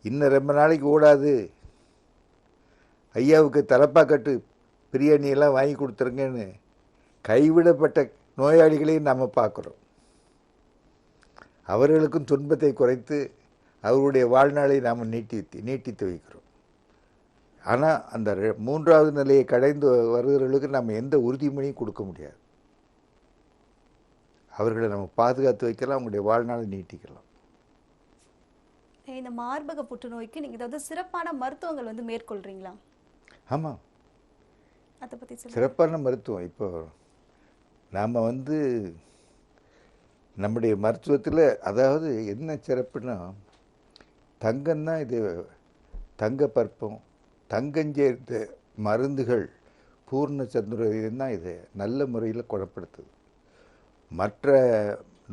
இன்னும் ரொம்ப நாளைக்கு ஓடாது, ஐயாவுக்கு தலப்பாக்கட்டு பிரியாணியெல்லாம் வாங்கி கொடுத்துருங்கன்னு கைவிடப்பட்ட நோயாளிகளையும் நாம் பார்க்குறோம். அவர்களுக்கும் துன்பத்தை குறைத்து அவருடைய வாழ்நாளை நாம் நீட்டித்து வைக்கிறோம். ஆனால் அந்த 3வது நிலையை கடைந்து வருகிறவர்களுக்கு நம்ம எந்த உறுதிமொழியும் கொடுக்க முடியாது. அவர்களை நம்ம பாதுகாத்து வைக்கலாம், அவங்களுடைய வாழ்நாளை நீட்டிக்கலாம். இந்த மார்பக புற்றுநோய்க்கு நீங்க ஏதாவது சிறப்பான மருத்துவங்கள் வந்து மேற்கொள்றீங்களா? ஆமாம், அதை பத்தி சொல்லுங்க. சிறப்பான மருத்துவம். இப்போ நாம் நம்முடைய மருத்துவத்தில் அதாவது என்ன சிறப்புனா, தங்கம்தான் இது, தங்க பற்பம், தங்கஞ்சேர்த்த மருந்துகள், பூர்ண சந்திரன் தான் இது நல்ல முறையில் குணப்படுத்துது. மற்ற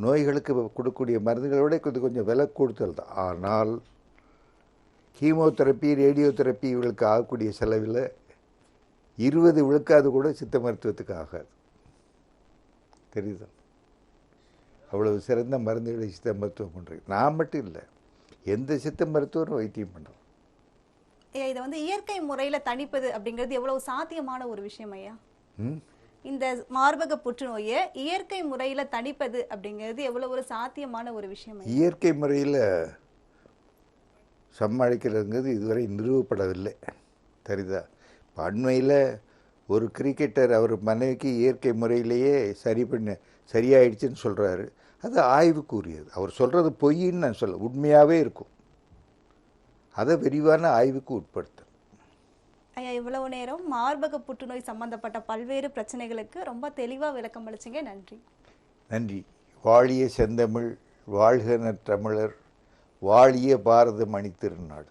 நோய்களுக்கு கொடுக்கக்கூடிய மருந்துகளோட கொஞ்சம் விலை கூடுதல் தான். ஆனால் கீமோதெரப்பி, ரேடியோதெரப்பி இவர்களுக்கு ஆகக்கூடிய செலவில் 20 விழுக்காது கூட சித்த மருத்துவத்துக்கு ஆகாது. தெரியுது? அவ்வளவு சிறந்த மருந்துகளை சித்த மருத்துவம் பண்ணுறது. நான் மட்டும் இல்லை, எந்த சித்த மருத்துவரும் வைத்தியம் பண்ணுறோம். இதை வந்து இயற்கை முறையில தணிப்பது அப்படிங்கிறது எவ்வளவு சாத்தியமான ஒரு விஷயம் ஐயா? இந்த மார்பக புற்றுநோயை இயற்கை முறையில தணிப்பது அப்படிங்கிறது எவ்வளவு ஒரு சாத்தியமான ஒரு விஷயம்? இயற்கை முறையில் சமாளிக்கிறதுங்கிறது இதுவரை நிறுவப்படவில்லை. தெரியுதா? அண்மையில் ஒரு கிரிக்கெட்டர் அவர் மனைவிக்கு இயற்கை முறையிலேயே சரியாயிடுச்சுன்னு சொல்கிறாரு. அது ஆய்வுக்குரியது. அவர் சொல்கிறது பொய்ன்னு நான் சொல்ல, உண்மையாகவே இருக்கும். அதை விரிவான ஆய்வுக்கு உட்படுத்த. ஐயா, இவ்வளவு நேரம் மார்பக புற்றுநோய் சம்பந்தப்பட்ட பல்வேறு பிரச்சனைகளுக்கு ரொம்ப தெளிவா விளக்கம் அளிச்சிங்க. நன்றி. நன்றி. வாழிய செந்தமிழ், வாழ்க நற்றமிழர், வாழிய பாரத மணி திருநாடு.